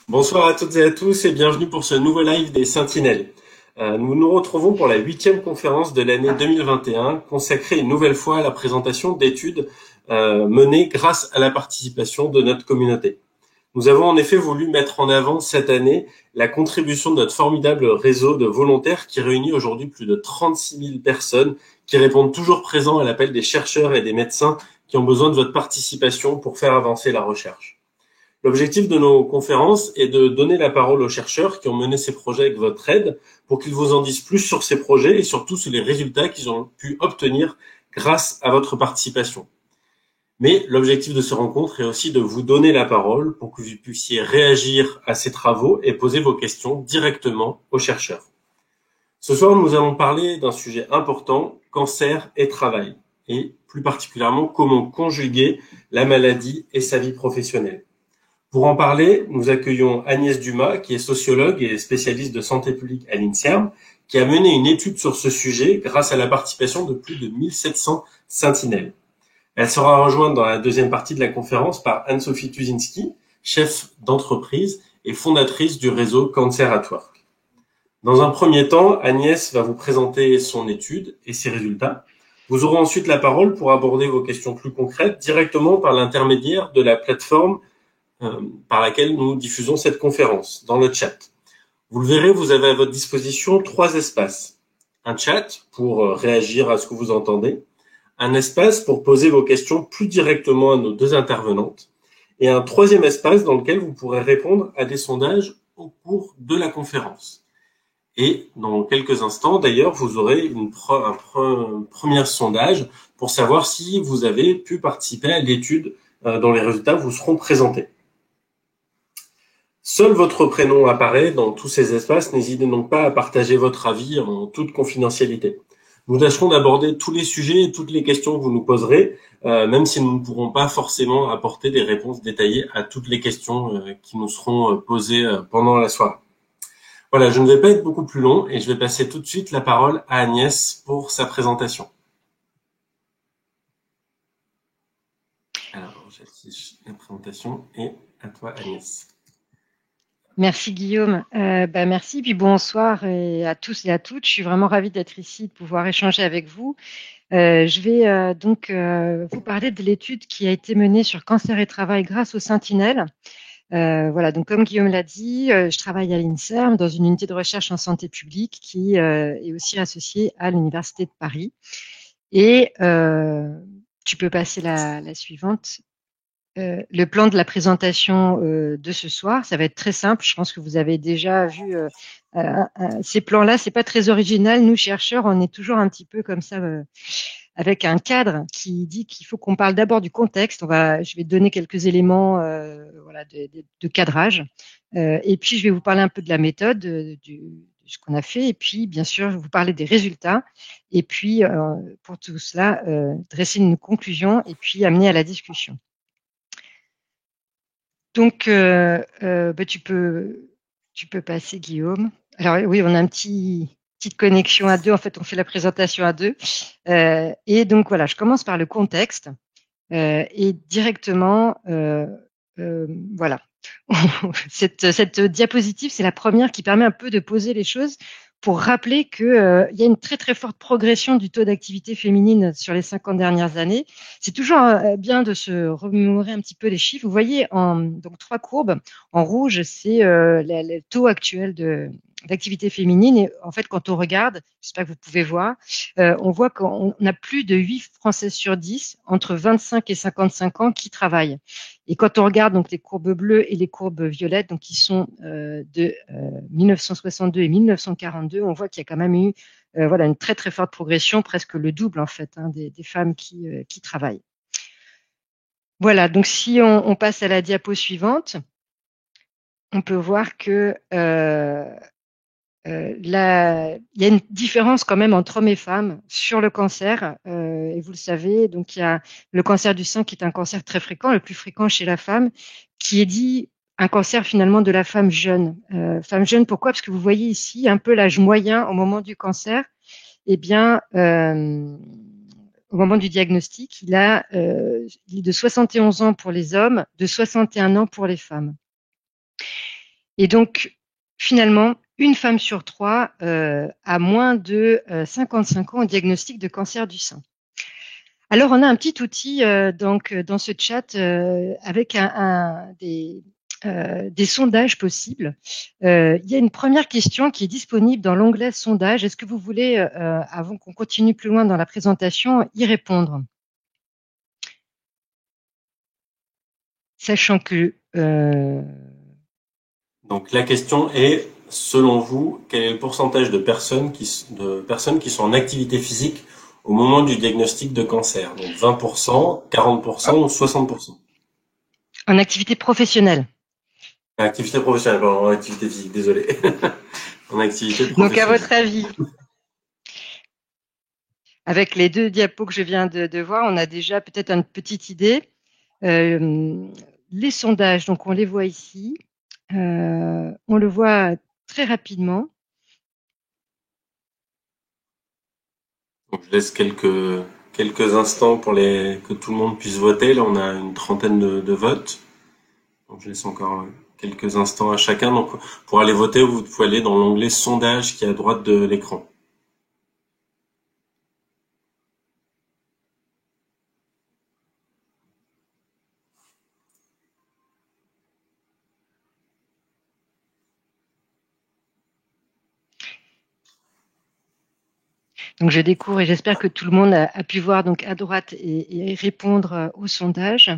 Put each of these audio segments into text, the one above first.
Bonsoir à toutes et à tous et bienvenue pour ce nouveau live des Sentinelles. Nous nous retrouvons pour la 8e conférence de l'année 2021 consacrée une nouvelle fois à la présentation d'études menées grâce à la participation de notre communauté. Nous avons en effet voulu mettre en avant cette année la contribution de notre formidable réseau de volontaires qui réunit aujourd'hui plus de 36 000 personnes qui répondent toujours présents à l'appel des chercheurs et des médecins qui ont besoin de votre participation pour faire avancer la recherche. L'objectif de nos conférences est de donner la parole aux chercheurs qui ont mené ces projets avec votre aide pour qu'ils vous en disent plus sur ces projets et surtout sur les résultats qu'ils ont pu obtenir grâce à votre participation. Mais l'objectif de ces rencontres est aussi de vous donner la parole pour que vous puissiez réagir à ces travaux et poser vos questions directement aux chercheurs. Ce soir, nous allons parler d'un sujet important, cancer et travail, et plus particulièrement comment conjuguer la maladie et sa vie professionnelle. Pour en parler, nous accueillons Agnès Dumas, qui est sociologue et spécialiste de santé publique à l'INSERM, qui a mené une étude sur ce sujet grâce à la participation de plus de 1700 sentinelles. Elle sera rejointe dans la deuxième partie de la conférence par Anne-Sophie Tuzinski, chef d'entreprise et fondatrice du réseau Cancer at Work. Dans un premier temps, Agnès va vous présenter son étude et ses résultats. Vous aurez ensuite la parole pour aborder vos questions plus concrètes directement par l'intermédiaire de la plateforme par laquelle nous diffusons cette conférence, dans le chat. Vous le verrez, vous avez à votre disposition 3 espaces. Un chat pour réagir à ce que vous entendez, un espace pour poser vos questions plus directement à nos 2 intervenantes, et un 3e espace dans lequel vous pourrez répondre à des sondages au cours de la conférence. Et dans quelques instants, d'ailleurs, vous aurez un premier sondage pour savoir si vous avez pu participer à l'étude dont les résultats vous seront présentés. Seul votre prénom apparaît dans tous ces espaces, n'hésitez donc pas à partager votre avis en toute confidentialité. Nous tâcherons d'aborder tous les sujets et toutes les questions que vous nous poserez, même si nous ne pourrons pas forcément apporter des réponses détaillées à toutes les questions qui nous seront posées pendant la soirée. Voilà, je ne vais pas être beaucoup plus long et je vais passer tout de suite la parole à Agnès pour sa présentation. Alors, j'affiche la présentation et à toi Agnès. Merci Guillaume. Merci, puis bonsoir à tous et à toutes. Je suis vraiment ravie d'être ici, de pouvoir échanger avec vous. Je vais donc vous parler de l'étude qui a été menée sur cancer et travail grâce aux sentinelles. Voilà, donc comme Guillaume l'a dit, je travaille à l'INSERM dans une unité de recherche en santé publique qui est aussi associée à l'Université de Paris. Et tu peux passer la suivante. Le plan de la présentation de ce soir, ça va être très simple. Je pense que vous avez déjà vu ces plans-là. C'est pas très original. Nous, chercheurs, on est toujours un petit peu comme ça, avec un cadre qui dit qu'il faut qu'on parle d'abord du contexte. Je vais donner quelques éléments voilà, de cadrage. Et puis, je vais vous parler un peu de la méthode, de ce qu'on a fait. Et puis, bien sûr, je vais vous parler des résultats. Et puis, pour tout cela, dresser une conclusion et puis amener à la discussion. Donc, tu peux passer, Guillaume. Alors oui, on a petite connexion à deux. En fait, on fait la présentation à deux. Et donc voilà, je commence par le contexte et directement, voilà. Cette diapositive, c'est la première qui permet un peu de poser les choses pour rappeler que il y a une très très forte progression du taux d'activité féminine sur les 50 dernières années. C'est toujours bien de se remémorer un petit peu les chiffres. Vous voyez donc 3 courbes. En rouge, c'est le taux actuel d'activité féminine. Et en fait, quand on regarde, j'espère que vous pouvez voir, on voit qu'on a plus de 8 Français sur 10 entre 25 et 55 ans qui travaillent. Et quand on regarde donc les courbes bleues et les courbes violettes, donc qui sont de 1962 et 1942, on voit qu'il y a quand même eu voilà une très très forte progression, presque le double en fait des femmes qui travaillent. Voilà, donc si on passe à la diapo suivante, on peut voir que il y a une différence quand même entre hommes et femmes sur le cancer. Et vous le savez, donc il y a le cancer du sein qui est un cancer très fréquent, le plus fréquent chez la femme, qui est dit un cancer finalement de la femme jeune. Femme jeune, pourquoi? Parce que vous voyez ici un peu l'âge moyen au moment du cancer. Eh bien, au moment du diagnostic, il est de 71 ans pour les hommes, de 61 ans pour les femmes. Et donc, finalement, une femme sur 3 a moins de 55 ans au diagnostic de cancer du sein. Alors, on a un petit outil donc dans ce chat avec des sondages possibles. Il y a une première question qui est disponible dans l'onglet sondage. Est-ce que vous voulez, avant qu'on continue plus loin dans la présentation, y répondre? Sachant que Donc la question est, selon vous, quel est le pourcentage de personnes qui sont en activité physique au moment du diagnostic de cancer? Donc 20%, 40% ou 60%? en activité professionnelle. Activité professionnelle, pardon, en activité physique, désolé. En activité Donc, à professionnelle. votre avis, avec les 2 diapos que je viens de voir, on a déjà peut-être une petite idée. Les sondages, donc on les voit ici. On le voit très rapidement. Donc je laisse quelques instants pour que tout le monde puisse voter. Là, on a une trentaine de votes. Donc je laisse encore quelques instants à chacun. Donc pour aller voter, vous pouvez aller dans l'onglet sondage qui est à droite de l'écran. Donc je découvre et j'espère que tout le monde a pu voir donc à droite et répondre au sondage.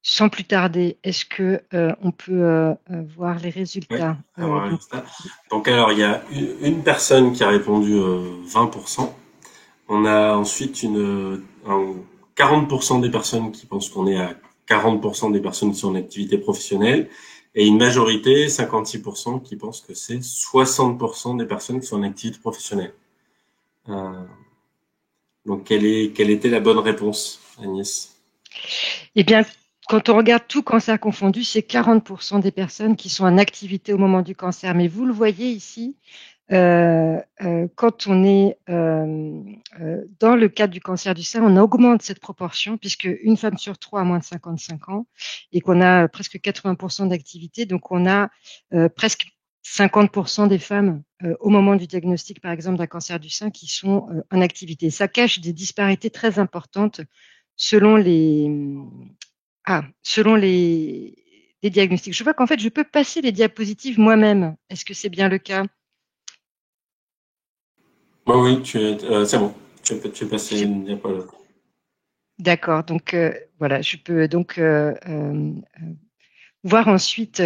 Sans plus tarder, est-ce que on peut voir les résultats? Donc alors il y a une personne qui a répondu 20%. On a ensuite 40% des personnes qui pensent qu'on est à 40% des personnes qui sont en activité professionnelle et une majorité, 56%, qui pensent que c'est 60% des personnes qui sont en activité professionnelle. Donc quelle était la bonne réponse, Agnès? Eh bien, quand on regarde tout cancer confondu, c'est 40% des personnes qui sont en activité au moment du cancer. Mais vous le voyez ici, quand on est dans le cadre du cancer du sein, on augmente cette proportion puisque une femme sur 3 a moins de 55 ans et qu'on a presque 80% d'activité. Donc, on a presque 50% des femmes au moment du diagnostic, par exemple, d'un cancer du sein qui sont en activité. Ça cache des disparités très importantes selon les diagnostics. Je vois qu'en fait, je peux passer les diapositives moi-même. Est-ce que c'est bien le cas? Oui, c'est bon. Tu peux passer une diapo. D'accord. Donc voilà, je peux donc voir ensuite.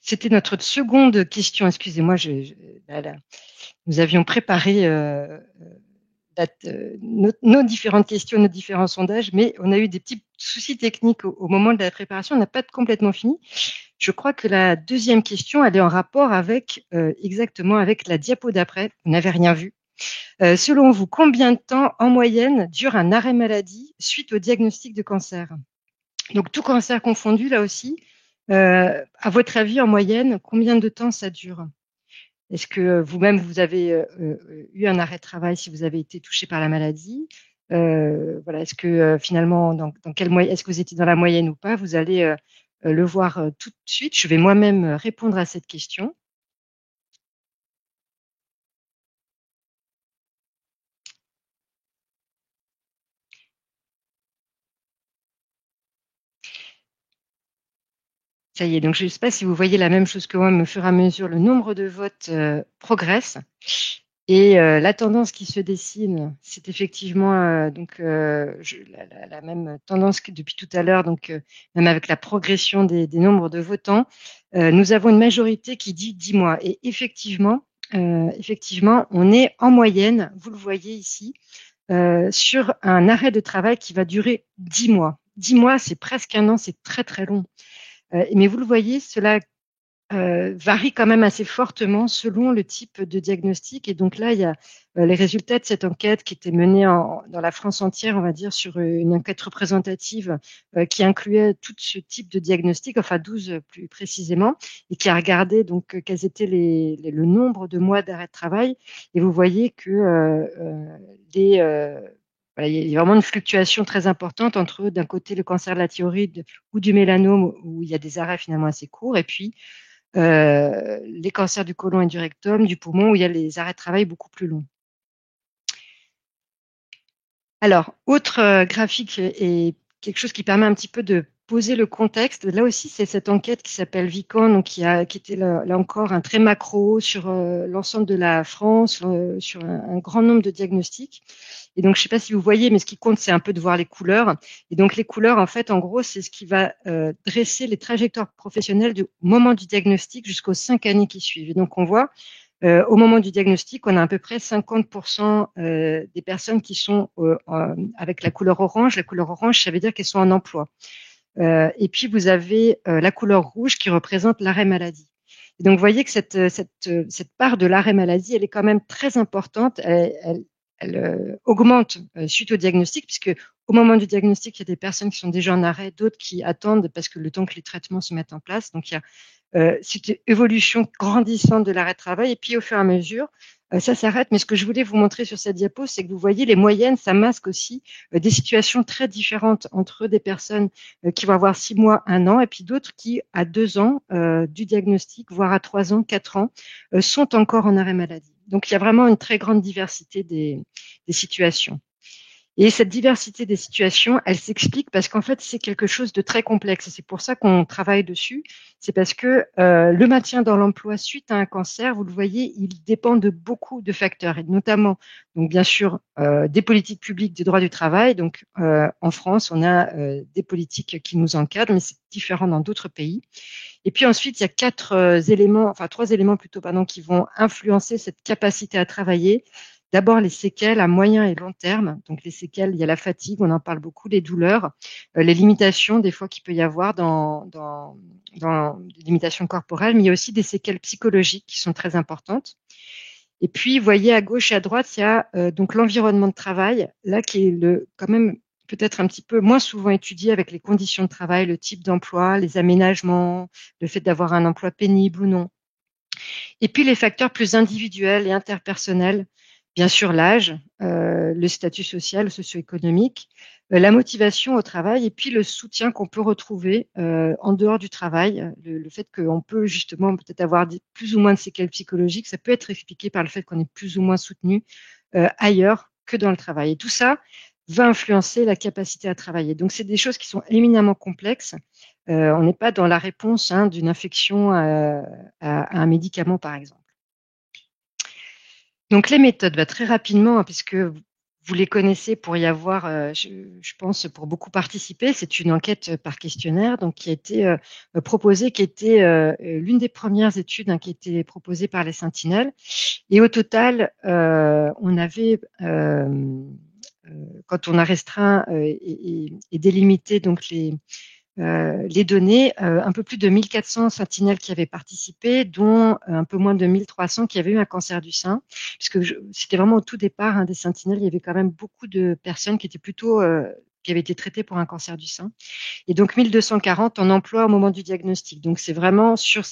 C'était notre seconde question. Excusez-moi, nous avions préparé nos différentes questions, nos différents sondages, mais on a eu des petits soucis techniques au moment de la préparation. On n'a pas complètement fini. Je crois que la deuxième question, elle est en rapport avec exactement avec la diapo d'après. Vous n'avez rien vu. Selon vous, combien de temps en moyenne dure un arrêt maladie suite au diagnostic de cancer? Donc tout cancer confondu, là aussi. À votre avis, en moyenne, combien de temps ça dure? Est-ce que vous-même, vous avez eu un arrêt de travail si vous avez été touché par la maladie? Voilà, est-ce que finalement, dans quelle est-ce que vous étiez dans la moyenne ou pas? Vous allez le voir tout de suite. Je vais moi-même répondre à cette question. Ça y est, donc je ne sais pas si vous voyez la même chose que moi, mais au fur et à mesure, le nombre de votes progresse. Et la tendance qui se dessine, c'est effectivement la même tendance que depuis tout à l'heure, donc même avec la progression des nombres de votants, nous avons une majorité qui dit 10 mois. Et effectivement, on est en moyenne, vous le voyez ici, sur un arrêt de travail qui va durer 10 mois. 10 mois, c'est presque un an, c'est très très long. Mais vous le voyez, cela varie quand même assez fortement selon le type de diagnostic. Et donc là, il y a les résultats de cette enquête qui était menée dans la France entière, on va dire, sur une enquête représentative qui incluait tout ce type de diagnostic, enfin 12 plus précisément, et qui a regardé donc quels étaient le nombre de mois d'arrêt de travail. Et vous voyez que voilà, il y a vraiment une fluctuation très importante entre, d'un côté, le cancer de la thyroïde ou du mélanome, où il y a des arrêts finalement assez courts, et puis les cancers du côlon et du rectum, du poumon, où il y a les arrêts de travail beaucoup plus longs. Alors, autre graphique et quelque chose qui permet un petit peu de poser le contexte. Là aussi, c'est cette enquête qui s'appelle Vican, donc qui était là encore un très macro sur l'ensemble de la France, sur un grand nombre de diagnostics. Et donc, je ne sais pas si vous voyez, mais ce qui compte, c'est un peu de voir les couleurs. Et donc, les couleurs, en fait, en gros, c'est ce qui va dresser les trajectoires professionnelles du moment du diagnostic jusqu'aux 5 années qui suivent. Et donc, on voit au moment du diagnostic, on a à peu près 50% des personnes qui sont avec la couleur orange. La couleur orange, ça veut dire qu'elles sont en emploi. Et puis, vous avez la couleur rouge qui représente l'arrêt maladie. Et donc, vous voyez que cette part de l'arrêt maladie, elle est quand même très importante. Elle augmente suite au diagnostic, puisque au moment du diagnostic, il y a des personnes qui sont déjà en arrêt, d'autres qui attendent parce que le temps que les traitements se mettent en place. Donc, il y a c'est une évolution grandissante de l'arrêt de travail. Et puis, au fur et à mesure, ça s'arrête. Mais ce que je voulais vous montrer sur cette diapo, c'est que vous voyez les moyennes, ça masque aussi des situations très différentes entre des personnes qui vont avoir 6 mois, 1 an, et puis d'autres qui, à 2 ans du diagnostic, voire à 3 ans, 4 ans, sont encore en arrêt maladie. Donc, il y a vraiment une très grande diversité des situations. Et cette diversité des situations, elle s'explique parce qu'en fait, c'est quelque chose de très complexe. Et c'est pour ça qu'on travaille dessus. C'est parce que le maintien dans l'emploi suite à un cancer, vous le voyez, il dépend de beaucoup de facteurs, et notamment, donc bien sûr, des politiques publiques des droits du travail. Donc, en France, on a des politiques qui nous encadrent, mais c'est différent dans d'autres pays. Et puis ensuite, il y a trois éléments plutôt, pardon, qui vont influencer cette capacité à travailler. D'abord, les séquelles à moyen et long terme. Donc, les séquelles, il y a la fatigue, on en parle beaucoup, les douleurs, les limitations, des fois, qu'il peut y avoir dans les limitations corporelles, mais il y a aussi des séquelles psychologiques qui sont très importantes. Et puis, vous voyez, à gauche et à droite, il y a donc l'environnement de travail, là, qui est quand même peut-être un petit peu moins souvent étudié, avec les conditions de travail, le type d'emploi, les aménagements, le fait d'avoir un emploi pénible ou non. Et puis, les facteurs plus individuels et interpersonnels, bien sûr l'âge, le statut social, socio-économique, la motivation au travail, et puis le soutien qu'on peut retrouver en dehors du travail, le fait qu'on peut justement peut-être avoir plus ou moins de séquelles psychologiques, ça peut être expliqué par le fait qu'on est plus ou moins soutenu ailleurs que dans le travail. Et tout ça va influencer la capacité à travailler. Donc, c'est des choses qui sont éminemment complexes. On n'est pas dans la réponse d'une infection à un médicament, par exemple. Donc, les méthodes, très rapidement, puisque vous les connaissez pour y avoir, je pense, pour beaucoup participer. C'est une enquête par questionnaire, donc qui a été proposée, qui était l'une des premières études qui a été proposée par les Sentinelles. Et au total, on avait, quand on a restreint et délimité donc les données, un peu plus de 1400 sentinelles qui avaient participé, dont un peu moins de 1300 qui avaient eu un cancer du sein, puisque c'était vraiment au tout départ des sentinelles, il y avait quand même beaucoup de personnes qui étaient plutôt qui avaient été traitées pour un cancer du sein, et donc 1240 en emploi au moment du diagnostic. Donc c'est vraiment sur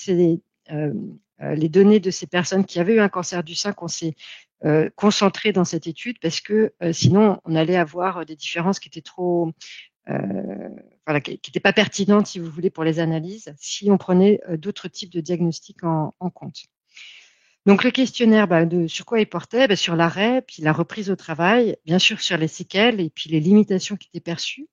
les données de ces personnes qui avaient eu un cancer du sein qu'on s'est concentré dans cette étude, parce que sinon on allait avoir des différences qui étaient trop qui n'étaient pas pertinentes, si vous voulez, pour les analyses, si on prenait d'autres types de diagnostics en compte. Donc le questionnaire, sur quoi il portait? Sur l'arrêt, puis la reprise au travail, bien sûr sur les séquelles et puis les limitations qui étaient perçues,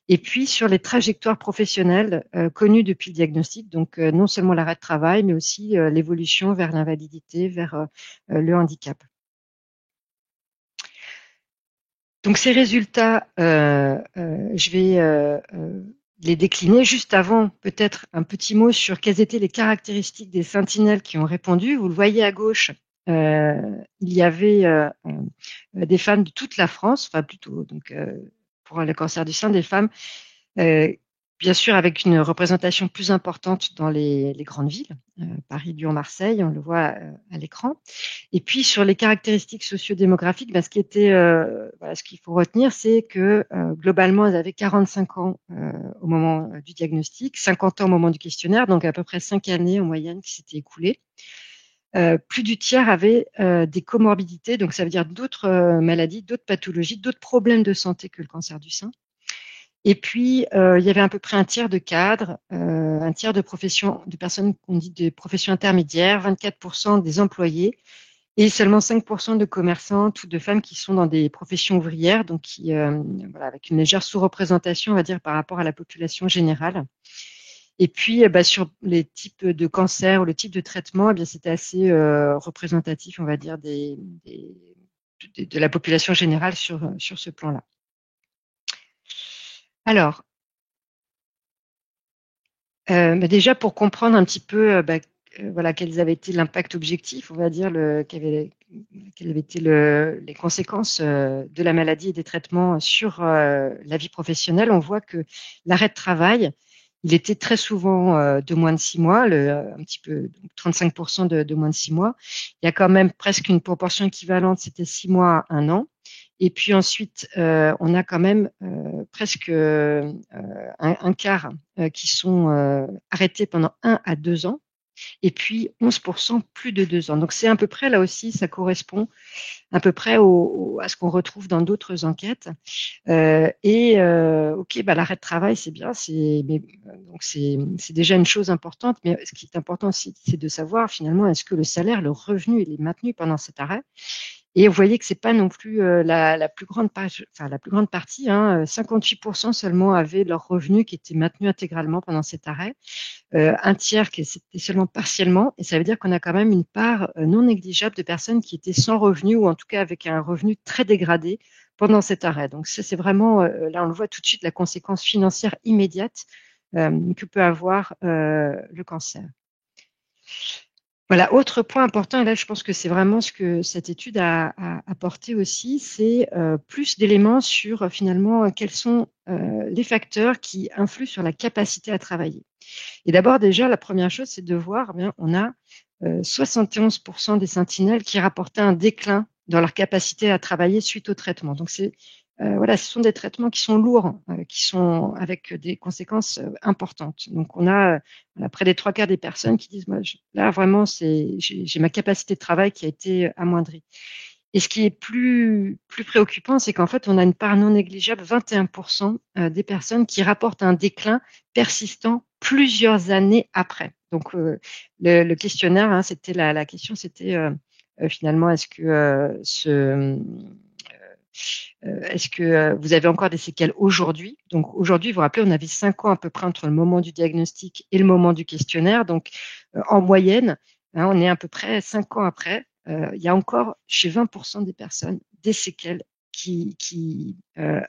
et puis sur les trajectoires professionnelles connues depuis le diagnostic, donc non seulement l'arrêt de travail, mais aussi l'évolution vers l'invalidité, vers le handicap. Donc ces résultats, je vais les décliner. Juste avant, peut-être un petit mot sur quelles étaient les caractéristiques des sentinelles qui ont répondu. Vous le voyez à gauche, il y avait des femmes de toute la France, enfin plutôt donc pour le cancer du sein, des femmes bien sûr avec une représentation plus importante dans les grandes villes, Paris, Lyon, Marseille, on le voit à l'écran. Et puis sur les caractéristiques socio-démographiques, ce qu'il faut retenir, c'est que globalement, elles avaient 45 ans au moment du diagnostic, 50 ans au moment du questionnaire, donc à peu près 5 années en moyenne qui s'étaient écoulées. plus du tiers avaient des comorbidités, donc ça veut dire d'autres maladies, d'autres pathologies, d'autres problèmes de santé que le cancer du sein. Et puis, il y avait à peu près un tiers de cadres, un tiers de personnes qu'on dit des professions intermédiaires, 24% des employés et seulement 5% de commerçantes ou de femmes qui sont dans des professions ouvrières, donc avec une légère sous-représentation, on va dire, par rapport à la population générale. Et puis, sur les types de cancers ou le type de traitement, c'était assez représentatif, on va dire, de la population générale sur ce plan-là. Alors, déjà pour comprendre un petit peu, quels avaient été l'impact objectif, on va dire, quelles avaient été les conséquences de la maladie et des traitements sur la vie professionnelle, on voit que l'arrêt de travail, il était très souvent de moins de 6 mois, un petit peu, donc 35% de moins de 6 mois. Il y a quand même presque une proportion équivalente, c'était 6 mois à 1 an. Et puis ensuite, on a quand même presque un quart qui sont arrêtés pendant 1 à 2 ans, et puis 11% plus de 2 ans. Donc c'est à peu près, là aussi, ça correspond à peu près à ce qu'on retrouve dans d'autres enquêtes. L'arrêt de travail, c'est bien, donc c'est déjà une chose importante, mais ce qui est important aussi, c'est de savoir finalement, est-ce que le salaire, le revenu, il est maintenu pendant cet arrêt? Et vous voyez que c'est pas non plus la plus grande partie, 58% seulement avaient leur revenu qui était maintenu intégralement pendant cet arrêt, un tiers qui était seulement partiellement, et ça veut dire qu'on a quand même une part non négligeable de personnes qui étaient sans revenu ou en tout cas avec un revenu très dégradé pendant cet arrêt. Donc ça, c'est vraiment, là on le voit tout de suite, la conséquence financière immédiate que peut avoir le cancer. Voilà, autre point important, et là je pense que c'est vraiment ce que cette étude a apporté aussi, c'est plus d'éléments sur finalement quels sont les facteurs qui influent sur la capacité à travailler. Et d'abord déjà, la première chose, c'est de voir, on a 71% des sentinelles qui rapportaient un déclin dans leur capacité à travailler suite au traitement. Donc ce sont des traitements qui sont lourds, qui sont avec des conséquences importantes. Donc on a près des 3/4 des personnes qui disent, moi, là vraiment, j'ai ma capacité de travail qui a été amoindrie. Et ce qui est plus préoccupant, c'est qu'en fait, on a une part non négligeable, 21% des personnes qui rapportent un déclin persistant plusieurs années après. Donc le questionnaire, c'était la question, c'était finalement, est-ce que vous avez encore des séquelles aujourd'hui? Donc aujourd'hui, vous vous rappelez, on avait 5 ans à peu près entre le moment du diagnostic et le moment du questionnaire. Donc en moyenne, on est à peu près 5 ans après. Il y a encore chez 20% des personnes des séquelles qui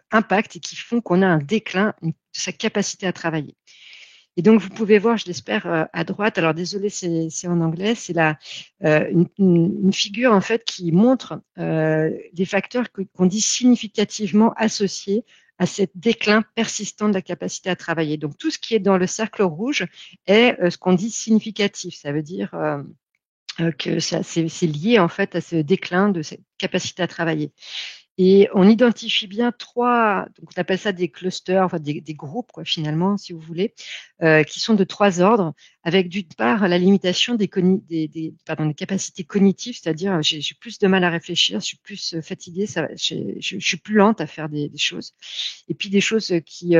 impactent et qui font qu'on a un déclin de sa capacité à travailler. Et donc, vous pouvez voir, je l'espère, à droite, alors désolé, c'est en anglais, c'est une figure en fait qui montre les facteurs qu'on dit significativement associés à ce déclin persistant de la capacité à travailler. Donc, tout ce qui est dans le cercle rouge est ce qu'on dit significatif. Ça veut dire que c'est lié en fait à ce déclin de cette capacité à travailler. Et on identifie bien donc on appelle ça des clusters, enfin des groupes quoi finalement, si vous voulez, qui sont de 3 ordres, avec d'une part la limitation des capacités cognitives, c'est-à-dire j'ai plus de mal à réfléchir, je suis plus fatiguée, je suis plus lente à faire des choses. Et puis des choses qui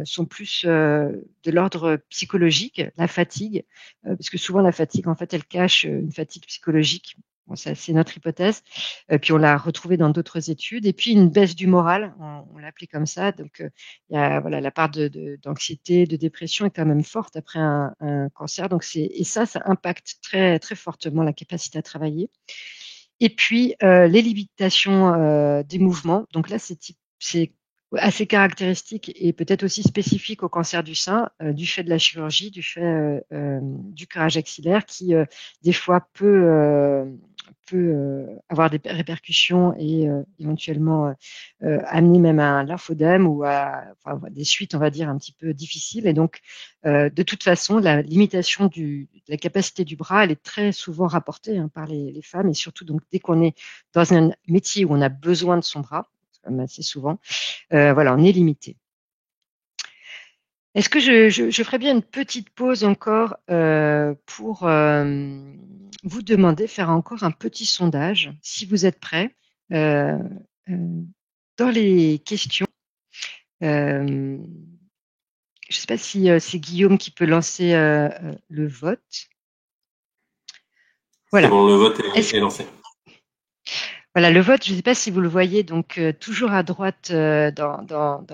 sont plus de l'ordre psychologique, la fatigue, parce que souvent la fatigue en fait elle cache une fatigue psychologique. Bon, ça, c'est notre hypothèse. Puis on l'a retrouvé dans d'autres études. Et puis une baisse du moral, on l'a appelé comme ça. Donc il y a la part d'anxiété, de dépression est quand même forte après un cancer. Donc ça impacte très très fortement la capacité à travailler. Et puis les limitations des mouvements. Donc là c'est assez caractéristique et peut-être aussi spécifique au cancer du sein, du fait de la chirurgie, du fait du curage axillaire qui des fois peut avoir des répercussions et éventuellement amener même à un lymphodème ou des suites, on va dire, un petit peu difficiles. Et donc, de toute façon, la limitation de la capacité du bras, elle est très souvent rapportée par les femmes, et surtout donc dès qu'on est dans un métier où on a besoin de son bras, comme assez souvent, on est limité. Est-ce que je ferais bien une petite pause encore pour vous demander, faire encore un petit sondage, si vous êtes prêts. Euh, euh, dans les questions, je ne sais pas si c'est Guillaume qui peut lancer le vote. C'est Voilà. bon, le vote Est-ce est lancé. Voilà, le vote, je ne sais pas si vous le voyez, donc toujours à droite, dans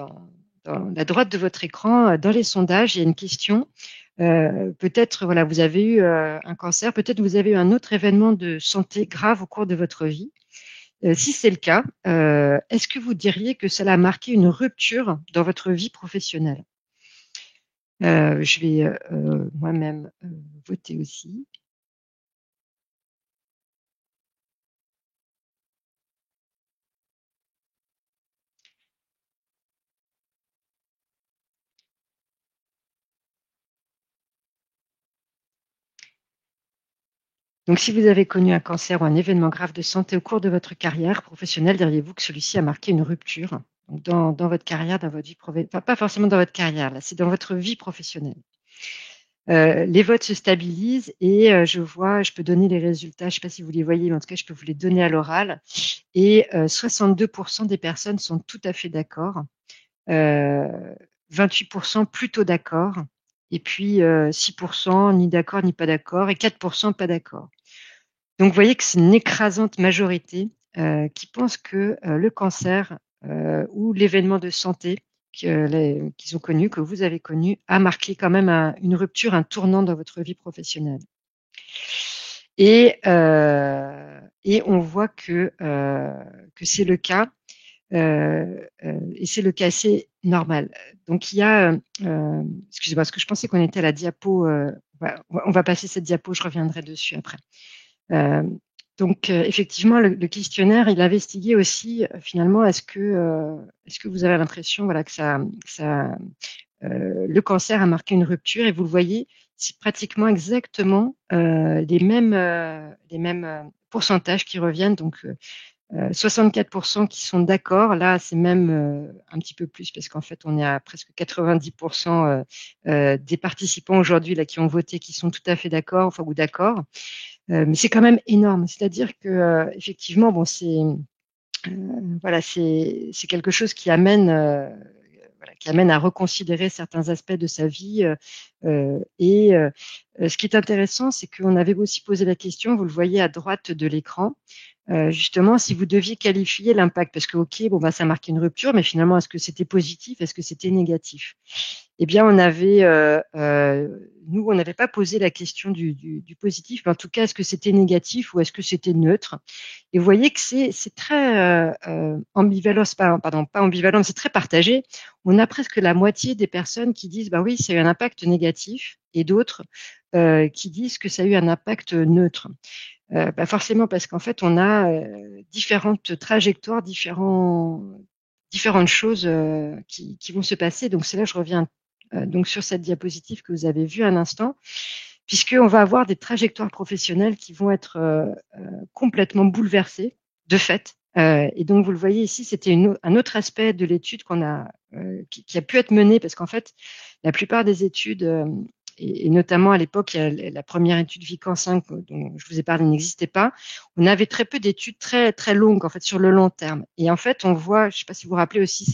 la droite de votre écran, dans les sondages, il y a une question. Peut-être, voilà, vous avez eu un cancer, peut-être vous avez eu un autre événement de santé grave au cours de votre vie. Si c'est le cas, est-ce que vous diriez que cela a marqué une rupture dans votre vie professionnelle? Je vais moi-même voter aussi. Donc, si vous avez connu un cancer ou un événement grave de santé au cours de votre carrière professionnelle, diriez-vous que celui-ci a marqué une rupture donc dans votre carrière, dans votre vie professionnelle, enfin, pas forcément dans votre carrière, là, c'est dans votre vie professionnelle. Les votes se stabilisent et je peux donner les résultats, je ne sais pas si vous les voyez, mais en tout cas, je peux vous les donner à l'oral. Et 62% des personnes sont tout à fait d'accord, 28% plutôt d'accord, et puis 6% ni d'accord ni pas d'accord, et 4% pas d'accord. Donc, vous voyez que c'est une écrasante majorité qui pense que le cancer ou l'événement de santé qu'ils ont connu, que vous avez connu, a marqué quand même une rupture, un tournant dans votre vie professionnelle. Et on voit que c'est le cas, et c'est le cas assez normal. Donc, il y a, excusez-moi, parce que je pensais qu'on était à la diapo, on va passer cette diapo, je reviendrai dessus après. Euh, donc, effectivement, le questionnaire, il investiguait aussi, finalement, est-ce que vous avez l'impression, voilà, le cancer a marqué une rupture et vous le voyez, c'est pratiquement exactement les mêmes pourcentages qui reviennent. Donc, 64% qui sont d'accord. Là, c'est même un petit peu plus parce qu'en fait, on est à presque 90% des participants aujourd'hui là qui ont voté qui sont tout à fait d'accord, enfin ou d'accord. Mais c'est quand même énorme. C'est-à-dire que effectivement, bon, voilà, c'est quelque chose qui amène voilà, qui amène à reconsidérer certains aspects de sa vie. Ce qui est intéressant, c'est qu'on avait aussi posé la question, vous le voyez à droite de l'écran, justement, si vous deviez qualifier l'impact, parce que ok, bon bah ça marque une rupture, mais finalement, est-ce que c'était positif, est-ce que c'était négatif? Eh bien, nous, on n'avait pas posé la question du positif, mais en tout cas, est-ce que c'était négatif ou est-ce que c'était neutre? Et vous voyez que c'est très ambivalent, pardon, pas ambivalent, mais c'est très partagé. On a presque la moitié des personnes qui disent, bah oui, ça a eu un impact négatif, et d'autres qui disent que ça a eu un impact neutre. Bah forcément, parce qu'en fait, on a différentes trajectoires, différentes choses qui vont se passer. Donc, c'est là que je reviens donc sur cette diapositive que vous avez vue un instant, puisqu'on va avoir des trajectoires professionnelles qui vont être complètement bouleversées, de fait. Et donc, vous le voyez ici, c'était un autre aspect de l'étude qui a pu être menée, parce qu'en fait, la plupart des études et notamment à l'époque, la première étude Vican 5 dont je vous ai parlé n'existait pas. On avait très peu d'études très très longues en fait sur le long terme. Et en fait, on voit, je ne sais pas si vous vous rappelez aussi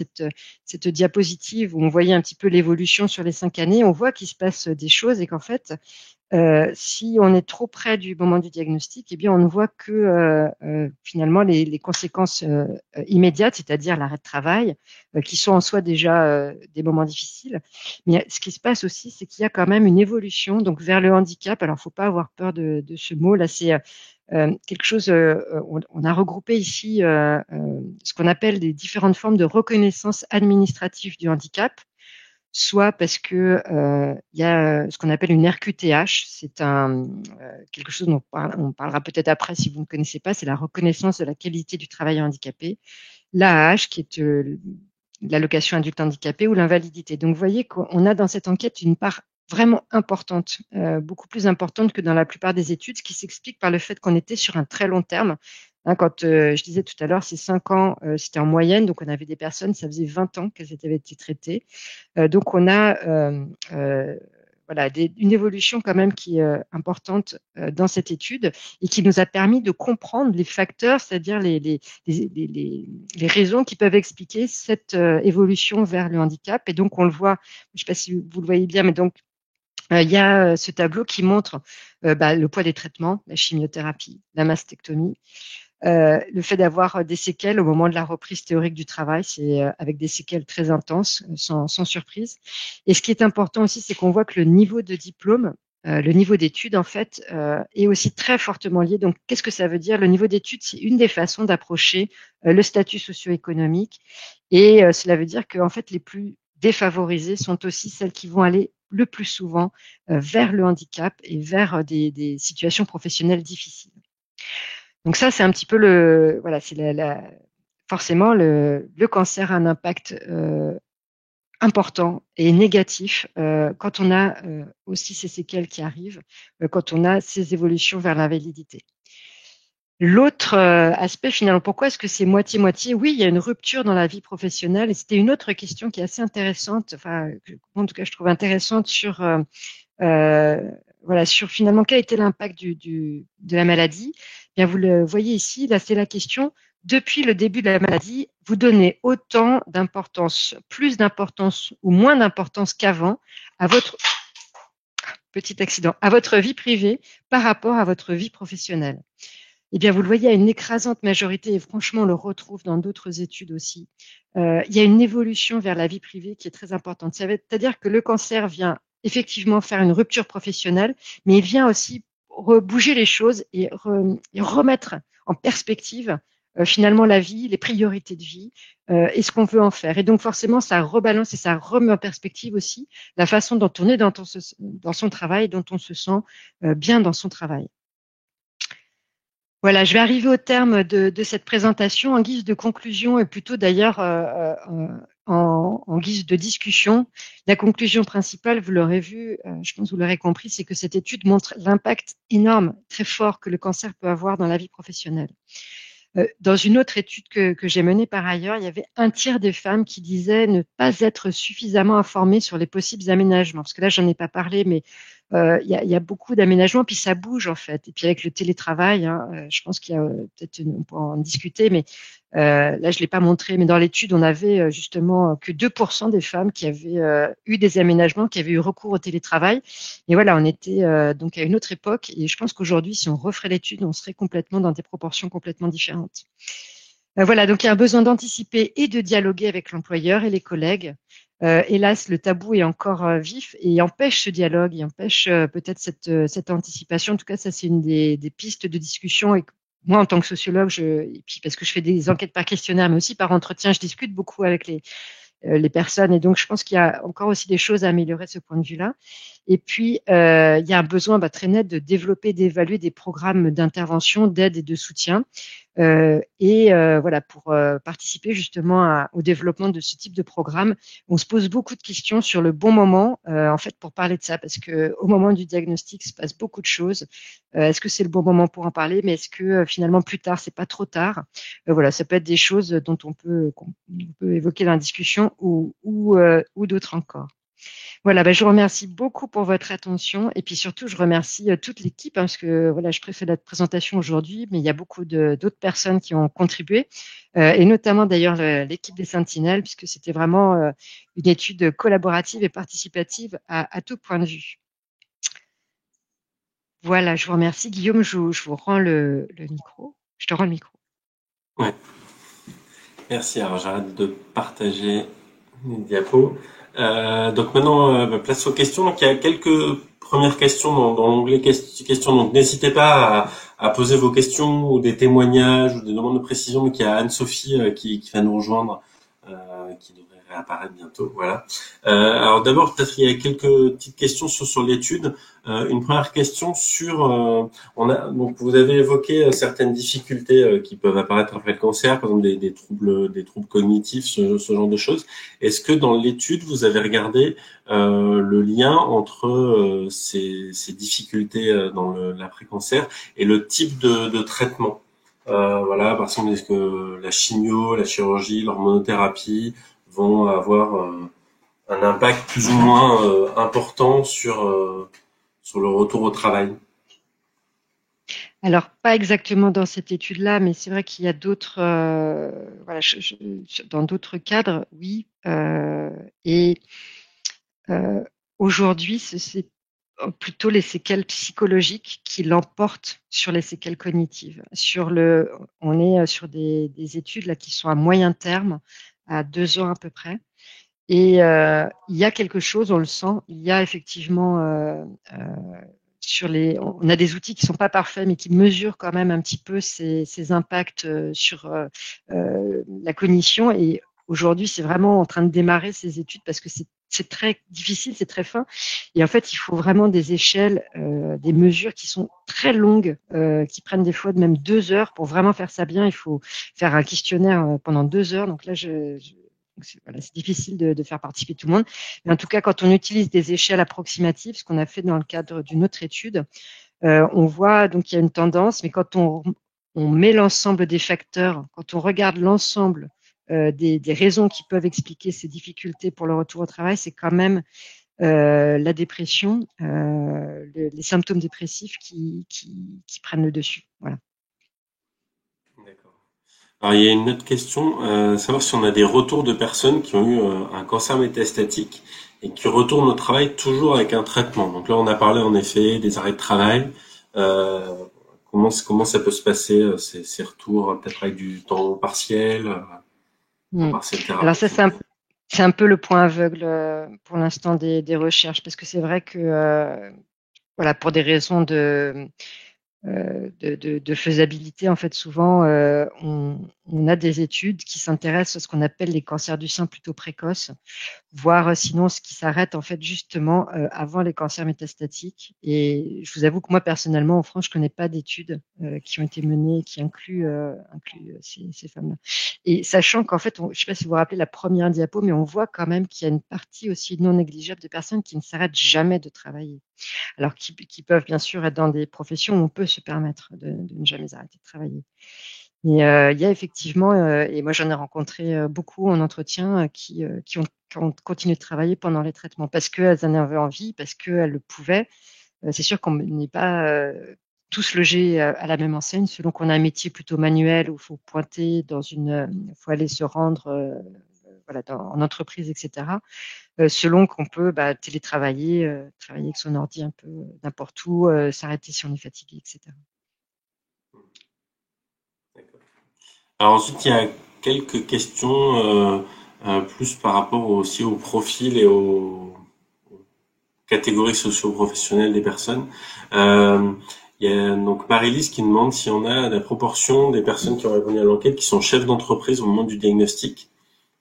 cette diapositive où on voyait un petit peu l'évolution sur les 5 années. On voit qu'il se passe des choses et qu'en fait, si on est trop près du moment du diagnostic, eh bien, on ne voit que finalement les conséquences immédiates, c'est-à-dire l'arrêt de travail, qui sont en soi déjà des moments difficiles. Mais ce qui se passe aussi, c'est qu'il y a quand même une évolution donc vers le handicap. Alors, il ne faut pas avoir peur de ce mot. Là, c'est quelque chose. On a regroupé ici ce qu'on appelle les différentes formes de reconnaissance administrative du handicap, soit parce que il y a ce qu'on appelle une RQTH, c'est quelque chose dont on parlera peut-être après si vous ne connaissez pas, c'est la reconnaissance de la qualité du travail handicapé, l'AAH qui est l'allocation adulte handicapé ou l'invalidité. Donc vous voyez qu'on a dans cette enquête une part vraiment importante, beaucoup plus importante que dans la plupart des études, ce qui s'explique par le fait qu'on était sur un très long terme. Hein, quand je disais tout à l'heure, ces 5 ans, c'était en moyenne, donc on avait des personnes, ça faisait 20 ans qu'elles avaient été traitées. Donc on a voilà, une évolution quand même qui est importante dans cette étude et qui nous a permis de comprendre les facteurs, c'est-à-dire les raisons qui peuvent expliquer cette évolution vers le handicap. Et donc on le voit, je ne sais pas si vous le voyez bien, mais donc il y a ce tableau qui montre le poids des traitements, la chimiothérapie, la mastectomie, le fait d'avoir des séquelles au moment de la reprise théorique du travail, c'est avec des séquelles très intenses, sans surprise. Et ce qui est important aussi, c'est qu'on voit que le niveau de diplôme, le niveau d'études, en fait, est aussi très fortement lié. Donc, qu'est-ce que ça veut dire? Le niveau d'études, c'est une des façons d'approcher le statut socio-économique. Et cela veut dire qu'en fait, les plus défavorisées sont aussi celles qui vont aller le plus souvent vers le handicap et vers des situations professionnelles difficiles. Donc ça, c'est un petit peu voilà, c'est forcément le cancer a un impact important et négatif quand on a aussi ces séquelles qui arrivent, quand on a ces évolutions vers l'invalidité. L'autre aspect finalement, pourquoi est-ce que c'est moitié-moitié? Oui, il y a une rupture dans la vie professionnelle et c'était une autre question qui est assez intéressante, enfin, en tout cas je trouve intéressante sur voilà, sur finalement quel était l'impact de la maladie. Bien, vous le voyez ici, là c'est la question. Depuis le début de la maladie, vous donnez autant d'importance, plus d'importance ou moins d'importance qu'avant à votre petit accident, à votre vie privée par rapport à votre vie professionnelle. Eh bien, vous le voyez à une écrasante majorité, et franchement, on le retrouve dans d'autres études aussi. Il y a une évolution vers la vie privée qui est très importante. C'est-à-dire que le cancer vient effectivement faire une rupture professionnelle, mais il vient aussi bouger les choses et remettre en perspective finalement la vie, les priorités de vie et ce qu'on veut en faire. Et donc forcément, ça rebalance et ça remet en perspective aussi la façon dont on est dans son travail, dont on se sent bien dans son travail. Voilà, je vais arriver au terme de cette présentation en guise de conclusion et plutôt d'ailleurs en guise de discussion. La conclusion principale, vous l'aurez vu, je pense que vous l'aurez compris, c'est que cette étude montre l'impact énorme, très fort que le cancer peut avoir dans la vie professionnelle. Dans une autre étude que j'ai menée par ailleurs, il y avait un tiers des femmes qui disaient ne pas être suffisamment informées sur les possibles aménagements. Parce que là, j'en ai pas parlé, mais il y a beaucoup d'aménagements, puis ça bouge en fait. Et puis avec le télétravail, hein, je pense qu'il y a peut-être, on peut en discuter, mais là, je l'ai pas montré, mais dans l'étude, on avait justement que 2% des femmes qui avaient eu des aménagements, qui avaient eu recours au télétravail. Et voilà, on était donc à une autre époque. Et je pense qu'aujourd'hui, si on referait l'étude, on serait complètement dans des proportions complètement différentes. Voilà, donc il y a un besoin d'anticiper et de dialoguer avec l'employeur et les collègues. Hélas, le tabou est encore vif et empêche ce dialogue, il empêche peut-être cette anticipation. En tout cas, ça c'est une des pistes de discussion. Et moi, en tant que sociologue, et puis parce que je fais des enquêtes par questionnaire, mais aussi par entretien, je discute beaucoup avec les personnes. Et donc, je pense qu'il y a encore aussi des choses à améliorer de ce point de vue-là. Et puis, il y a un besoin très net de développer, d'évaluer des programmes d'intervention, d'aide et de soutien. Voilà, pour participer justement au développement de ce type de programme, on se pose beaucoup de questions sur le bon moment, en fait, pour parler de ça, parce que au moment du diagnostic, il se passe beaucoup de choses. Est-ce que c'est le bon moment pour en parler, mais est-ce que finalement plus tard, c'est pas trop tard? Voilà, ça peut être des choses dont qu'on peut évoquer dans la discussion ou d'autres encore. Voilà, je vous remercie beaucoup pour votre attention et puis surtout, je remercie toute l'équipe hein, parce que voilà, je préfère la présentation aujourd'hui, mais il y a beaucoup d'autres personnes qui ont contribué et notamment d'ailleurs l'équipe des Sentinelles puisque c'était vraiment une étude collaborative et participative à tout point de vue. Voilà, je vous remercie. Guillaume, je vous rends le micro. Je te rends le micro. Ouais. Merci. Alors, j'arrête de partager les diapos. Donc maintenant, place aux questions. Donc il y a quelques premières questions dans l'onglet questions. Donc n'hésitez pas à poser vos questions ou des témoignages ou des demandes de précision. Donc il y a Anne-Sophie qui va nous rejoindre, qui devrait réapparaître bientôt. Voilà. Alors d'abord, peut-être il y a quelques petites questions sur l'étude. Une première question sur donc vous avez évoqué certaines difficultés qui peuvent apparaître après le cancer, par exemple des troubles cognitifs, ce genre de choses. Est-ce que dans l'étude vous avez regardé le lien entre ces difficultés dans l'après-cancer et le type de traitement? Voilà, par exemple, est-ce que la chimio, la chirurgie, l'hormonothérapie vont avoir un impact plus ou moins important sur le retour au travail. Alors, pas exactement dans cette étude-là, mais c'est vrai qu'il y a d'autres, voilà, dans d'autres cadres, oui. Et euh, aujourd'hui, c'est plutôt les séquelles psychologiques qui l'emportent sur les séquelles cognitives. On est sur des études là qui sont à moyen terme, à 2 ans à peu près. Et il y a quelque chose, on le sent, il y a effectivement on a des outils qui sont pas parfaits, mais qui mesurent quand même un petit peu ces impacts sur la cognition. Et aujourd'hui, c'est vraiment en train de démarrer ces études parce que c'est très difficile, c'est très fin. Et en fait, il faut vraiment des échelles, des mesures qui sont très longues, qui prennent des fois de même 2 heures pour vraiment faire ça bien. Il faut faire un questionnaire pendant 2 heures. Donc là, voilà, c'est difficile de faire participer tout le monde. Mais en tout cas, quand on utilise des échelles approximatives, ce qu'on a fait dans le cadre d'une autre étude, on voit donc qu'il y a une tendance, mais quand on met l'ensemble des facteurs, quand on regarde l'ensemble des raisons qui peuvent expliquer ces difficultés pour le retour au travail, c'est quand même la dépression, les symptômes dépressifs qui prennent le dessus. Voilà. D'accord. Alors, il y a une autre question, savoir si on a des retours de personnes qui ont eu un cancer métastatique et qui retournent au travail toujours avec un traitement. Donc là, on a parlé en effet des arrêts de travail. Euh, comment ça peut se passer, ces retours, peut-être avec du temps partiel, temps Mm. partiel Alors ça, thérapeutique. c'est un peu le point aveugle pour l'instant des recherches, parce que c'est vrai que voilà, pour des raisons de faisabilité, en fait, souvent, on a des études qui s'intéressent à ce qu'on appelle les cancers du sein plutôt précoces, voire sinon ce qui s'arrête en fait justement avant les cancers métastatiques. Et je vous avoue que moi personnellement en France, je connais pas d'études qui ont été menées qui incluent ces femmes-là. Et sachant qu'en fait, je sais pas si vous vous rappelez la première diapo, mais on voit quand même qu'il y a une partie aussi non négligeable de personnes qui ne s'arrêtent jamais de travailler. Alors qui peuvent bien sûr être dans des professions où on peut se permettre de ne jamais arrêter de travailler. Mais il y a effectivement, et moi j'en ai rencontré beaucoup en entretien qui ont continué de travailler pendant les traitements parce qu'elles en avaient envie, parce qu'elles le pouvaient. C'est sûr qu'on n'est pas tous logés à la même enseigne, selon qu'on a un métier plutôt manuel où il faut pointer faut aller se rendre voilà, en entreprise, etc. Selon qu'on peut télétravailler, travailler avec son ordi un peu n'importe où, s'arrêter si on est fatigué, etc. Alors ensuite, il y a quelques questions plus par rapport aussi au profil et aux catégories socio-professionnelles des personnes. Euh, il y a donc Marie-Lise qui demande si on a la proportion des personnes qui ont répondu à l'enquête qui sont chefs d'entreprise au moment du diagnostic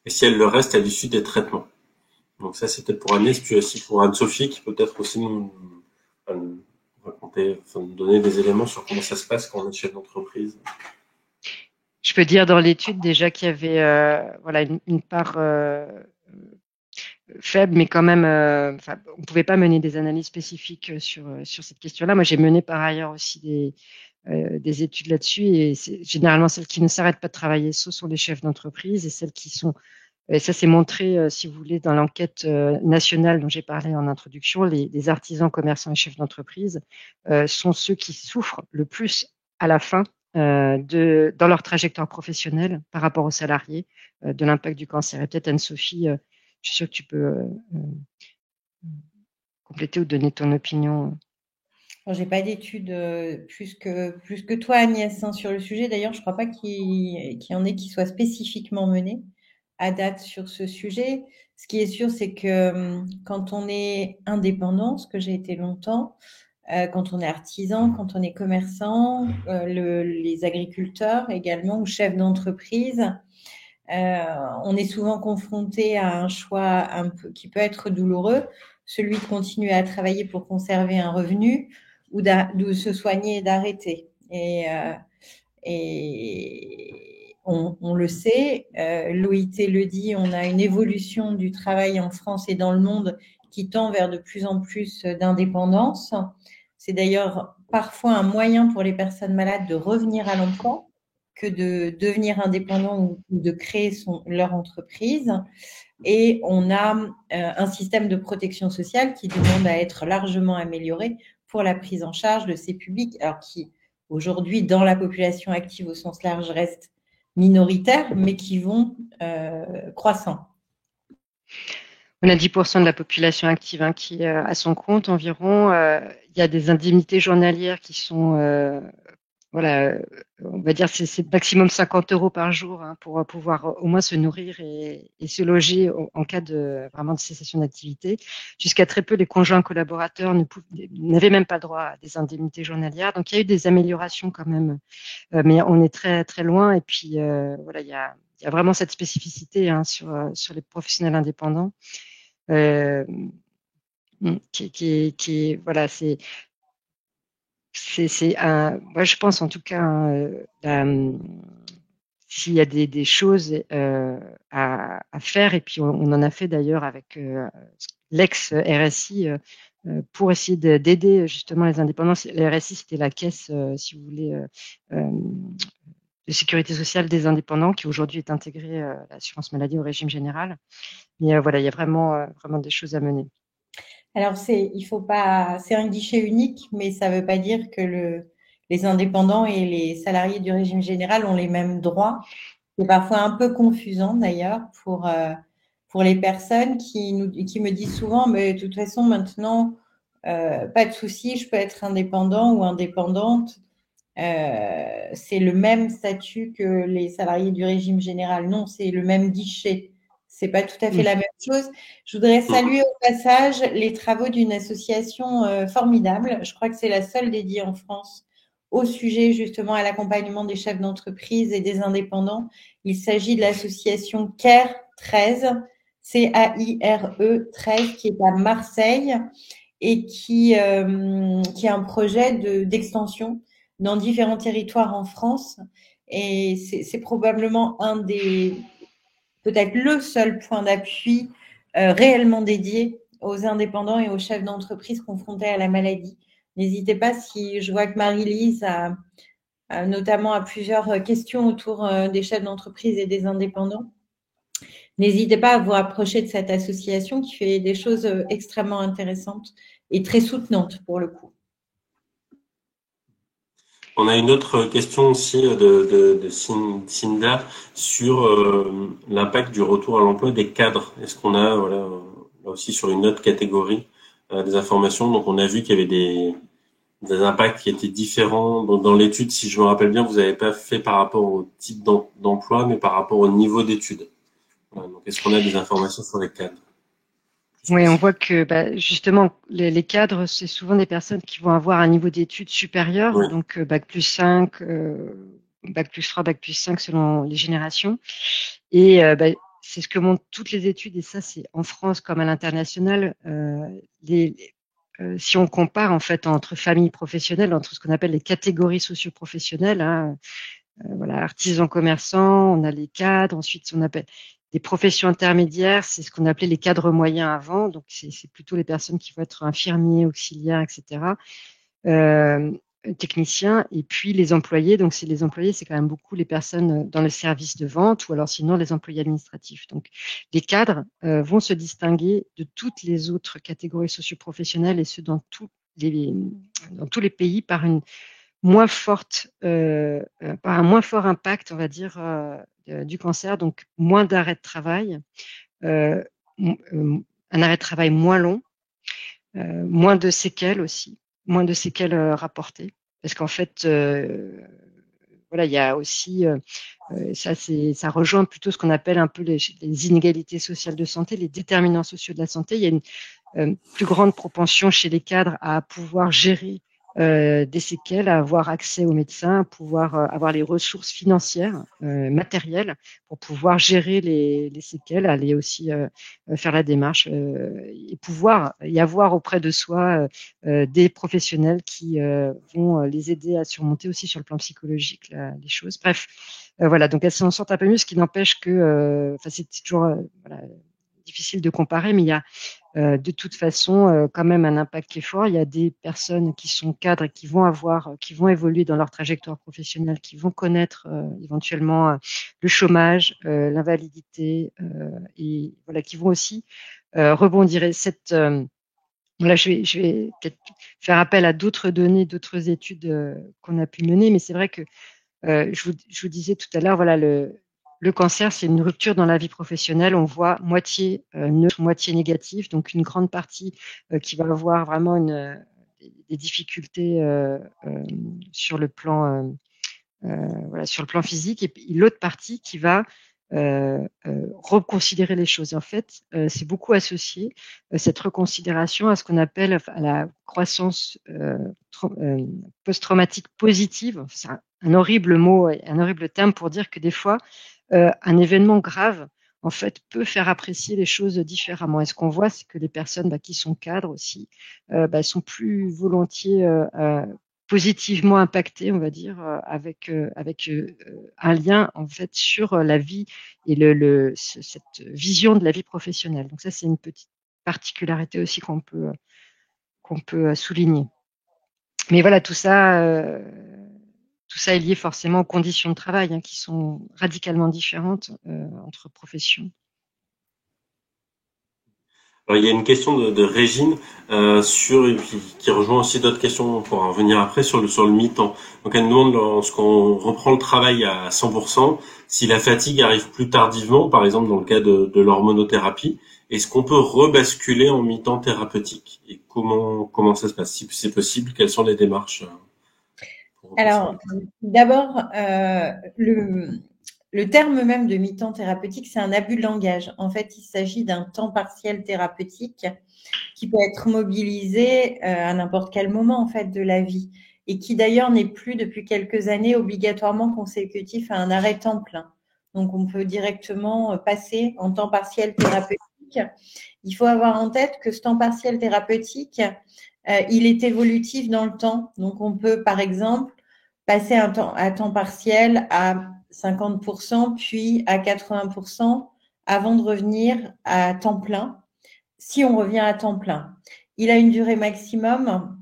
et si elles le restent à l'issue des traitements. Donc ça, c'est peut-être pour Agnès, puis aussi pour Anne-Sophie qui peut peut-être aussi nous raconter, enfin, nous donner des éléments sur comment ça se passe quand on est chef d'entreprise. Je peux dire dans l'étude déjà qu'il y avait voilà une part faible, mais quand même, enfin, on ne pouvait pas mener des analyses spécifiques sur cette question-là. Moi, j'ai mené par ailleurs aussi des études là-dessus, et généralement celles qui ne s'arrêtent pas de travailler, ce sont les chefs d'entreprise, et celles qui sont, et ça s'est montré, si vous voulez, dans l'enquête nationale dont j'ai parlé en introduction, les artisans, commerçants et chefs d'entreprise sont ceux qui souffrent le plus à la fin dans leur trajectoire professionnelle par rapport aux salariés de l'impact du cancer. Et peut-être Anne-Sophie, je suis sûre que tu peux compléter ou donner ton opinion. Alors, j'ai pas d'études plus que toi, Agnès, hein, sur le sujet. D'ailleurs, je crois pas qu'il y en ait qui soient spécifiquement menées à date sur ce sujet. Ce qui est sûr, c'est que quand on est indépendant, ce que j'ai été longtemps, quand on est artisan, quand on est commerçant, les agriculteurs également ou chefs d'entreprise, on est souvent confronté à un choix qui peut être douloureux, celui de continuer à travailler pour conserver un revenu ou de se soigner et d'arrêter. Et on le sait, l'OIT le dit, on a une évolution du travail en France et dans le monde qui tend vers de plus en plus d'indépendance. C'est d'ailleurs parfois un moyen pour les personnes malades de revenir à l'emploi que de devenir indépendant ou de créer leur entreprise. Et on a un système de protection sociale qui demande à être largement amélioré pour la prise en charge de ces publics, alors qui aujourd'hui dans la population active au sens large restent minoritaires, mais qui vont croissant. On a 10% de la population active qui est à son compte environ. Il y a des indemnités journalières qui sont, on va dire c'est maximum 50 € par jour pour pouvoir au moins se nourrir et se loger en cas de vraiment de cessation d'activité. Jusqu'à très peu, les conjoints collaborateurs n'avaient même pas droit à des indemnités journalières. Donc il y a eu des améliorations quand même, mais on est très très loin. Et puis il y a vraiment cette spécificité sur les professionnels indépendants. Qui voilà, c'est moi je pense en tout cas s'il y a des choses à faire, et puis on en a fait d'ailleurs avec l'ex RSI pour essayer d'aider justement les indépendants. Le RSI, c'était la caisse, si vous voulez, de sécurité sociale des indépendants, qui aujourd'hui est intégrée à l'assurance maladie au régime général. Mais voilà, il y a vraiment des choses à mener. Alors, il faut pas, c'est un guichet unique, mais ça ne veut pas dire que les indépendants et les salariés du régime général ont les mêmes droits. C'est parfois un peu confusant d'ailleurs pour les personnes qui me disent souvent, mais de toute façon maintenant, pas de souci, je peux être indépendant ou indépendante. C'est le même statut que les salariés du régime général. Non, c'est le même guichet. C'est pas tout à fait la même chose. Je voudrais saluer au passage les travaux d'une association formidable. Je crois que c'est la seule dédiée en France au sujet justement à l'accompagnement des chefs d'entreprise et des indépendants. Il s'agit de l'association CARE 13, CAIRE 13, qui est à Marseille et qui a un projet d'extension dans différents territoires en France. Et c'est probablement peut-être le seul point d'appui réellement dédié aux indépendants et aux chefs d'entreprise confrontés à la maladie. N'hésitez pas, si je vois que Marie-Lise a notamment à plusieurs questions autour des chefs d'entreprise et des indépendants, n'hésitez pas à vous rapprocher de cette association qui fait des choses extrêmement intéressantes et très soutenantes pour le coup. On a une autre question aussi de Cinda sur l'impact du retour à l'emploi des cadres. Est-ce qu'on a, là aussi sur une autre catégorie des informations? Donc on a vu qu'il y avait des impacts qui étaient différents. Donc dans l'étude, si je me rappelle bien, vous n'avez pas fait par rapport au type d'emploi, mais par rapport au niveau d'études. Voilà, donc est-ce qu'on a des informations sur les cadres? Oui, on voit que justement, les cadres, c'est souvent des personnes qui vont avoir un niveau d'études supérieur, oui. Donc bac plus 5, bac plus 3, bac plus 5 selon les générations. Et c'est ce que montrent toutes les études, et ça c'est en France comme à l'international. Si on compare en fait entre familles professionnelles, entre ce qu'on appelle les catégories socio-professionnelles, voilà, artisans, commerçants, on a les cadres, ensuite on appelle des professions intermédiaires, c'est ce qu'on appelait les cadres moyens avant, donc c'est plutôt les personnes qui vont être infirmiers, auxiliaires, etc., techniciens, et puis les employés, donc c'est quand même beaucoup les personnes dans le service de vente, ou alors sinon les employés administratifs. Donc les cadres vont se distinguer de toutes les autres catégories socio-professionnelles, et ce dans tous les pays par un moins fort impact, on va dire, du cancer, donc moins d'arrêt de travail, un arrêt de travail moins long, moins de séquelles aussi, moins de séquelles rapportées, parce qu'en fait, voilà, il y a aussi ça rejoint plutôt ce qu'on appelle un peu les inégalités sociales de santé, les déterminants sociaux de la santé. Il y a une plus grande propension chez les cadres à pouvoir gérer des séquelles, à avoir accès aux médecins, à pouvoir avoir les ressources financières, matérielles, pour pouvoir gérer les séquelles, aller aussi faire la démarche et pouvoir y avoir auprès de soi des professionnels qui vont les aider à surmonter aussi sur le plan psychologique les choses. Bref, voilà, donc elles s'en sortent un peu mieux, ce qui n'empêche que c'est toujours voilà, difficile de comparer, mais il y a de toute façon, quand même un impact qui est fort. Il y a des personnes qui sont cadres et qui vont évoluer dans leur trajectoire professionnelle, qui vont connaître éventuellement le chômage, l'invalidité, et voilà, qui vont aussi rebondir. Et voilà, je vais peut-être faire appel à d'autres données, d'autres études qu'on a pu mener, mais c'est vrai que je vous disais tout à l'heure, voilà, le cancer, c'est une rupture dans la vie professionnelle. On voit moitié neutre, moitié négatif, donc une grande partie qui va avoir vraiment des difficultés sur le plan, voilà, sur le plan physique, et puis l'autre partie qui va reconsidérer les choses. En fait, c'est beaucoup associé cette reconsidération à ce qu'on appelle à la croissance post-traumatique positive. C'est un horrible mot, un horrible terme pour dire que des fois, un événement grave, en fait, peut faire apprécier les choses différemment. Et ce qu'on voit, c'est que les personnes qui sont cadres aussi sont plus volontiers positivement impactées, on va dire, avec un lien en fait sur la vie et cette vision de la vie professionnelle. Donc ça, c'est une petite particularité aussi qu'on peut souligner. Mais voilà, tout ça est lié forcément aux conditions de travail qui sont radicalement différentes entre professions. Alors, il y a une question de Régine qui rejoint aussi d'autres questions. On pourra revenir après sur le mi-temps. Donc elle nous demande, lorsqu'on reprend le travail à 100%, si la fatigue arrive plus tardivement, par exemple dans le cas de l'hormonothérapie, est-ce qu'on peut rebasculer en mi-temps thérapeutique? Et comment ça se passe? Si c'est possible, quelles sont les démarches Alors, d'abord, le terme même de mi-temps thérapeutique, c'est un abus de langage. En fait, il s'agit d'un temps partiel thérapeutique qui peut être mobilisé à n'importe quel moment en fait de la vie et qui d'ailleurs n'est plus depuis quelques années obligatoirement consécutif à un arrêt temps plein. Donc, on peut directement passer en temps partiel thérapeutique. Il faut avoir en tête que ce temps partiel thérapeutique, il est évolutif dans le temps. Donc, on peut, par exemple, passer à temps partiel à 50%, puis à 80%, avant de revenir à temps plein, si on revient à temps plein. Il a une durée maximum,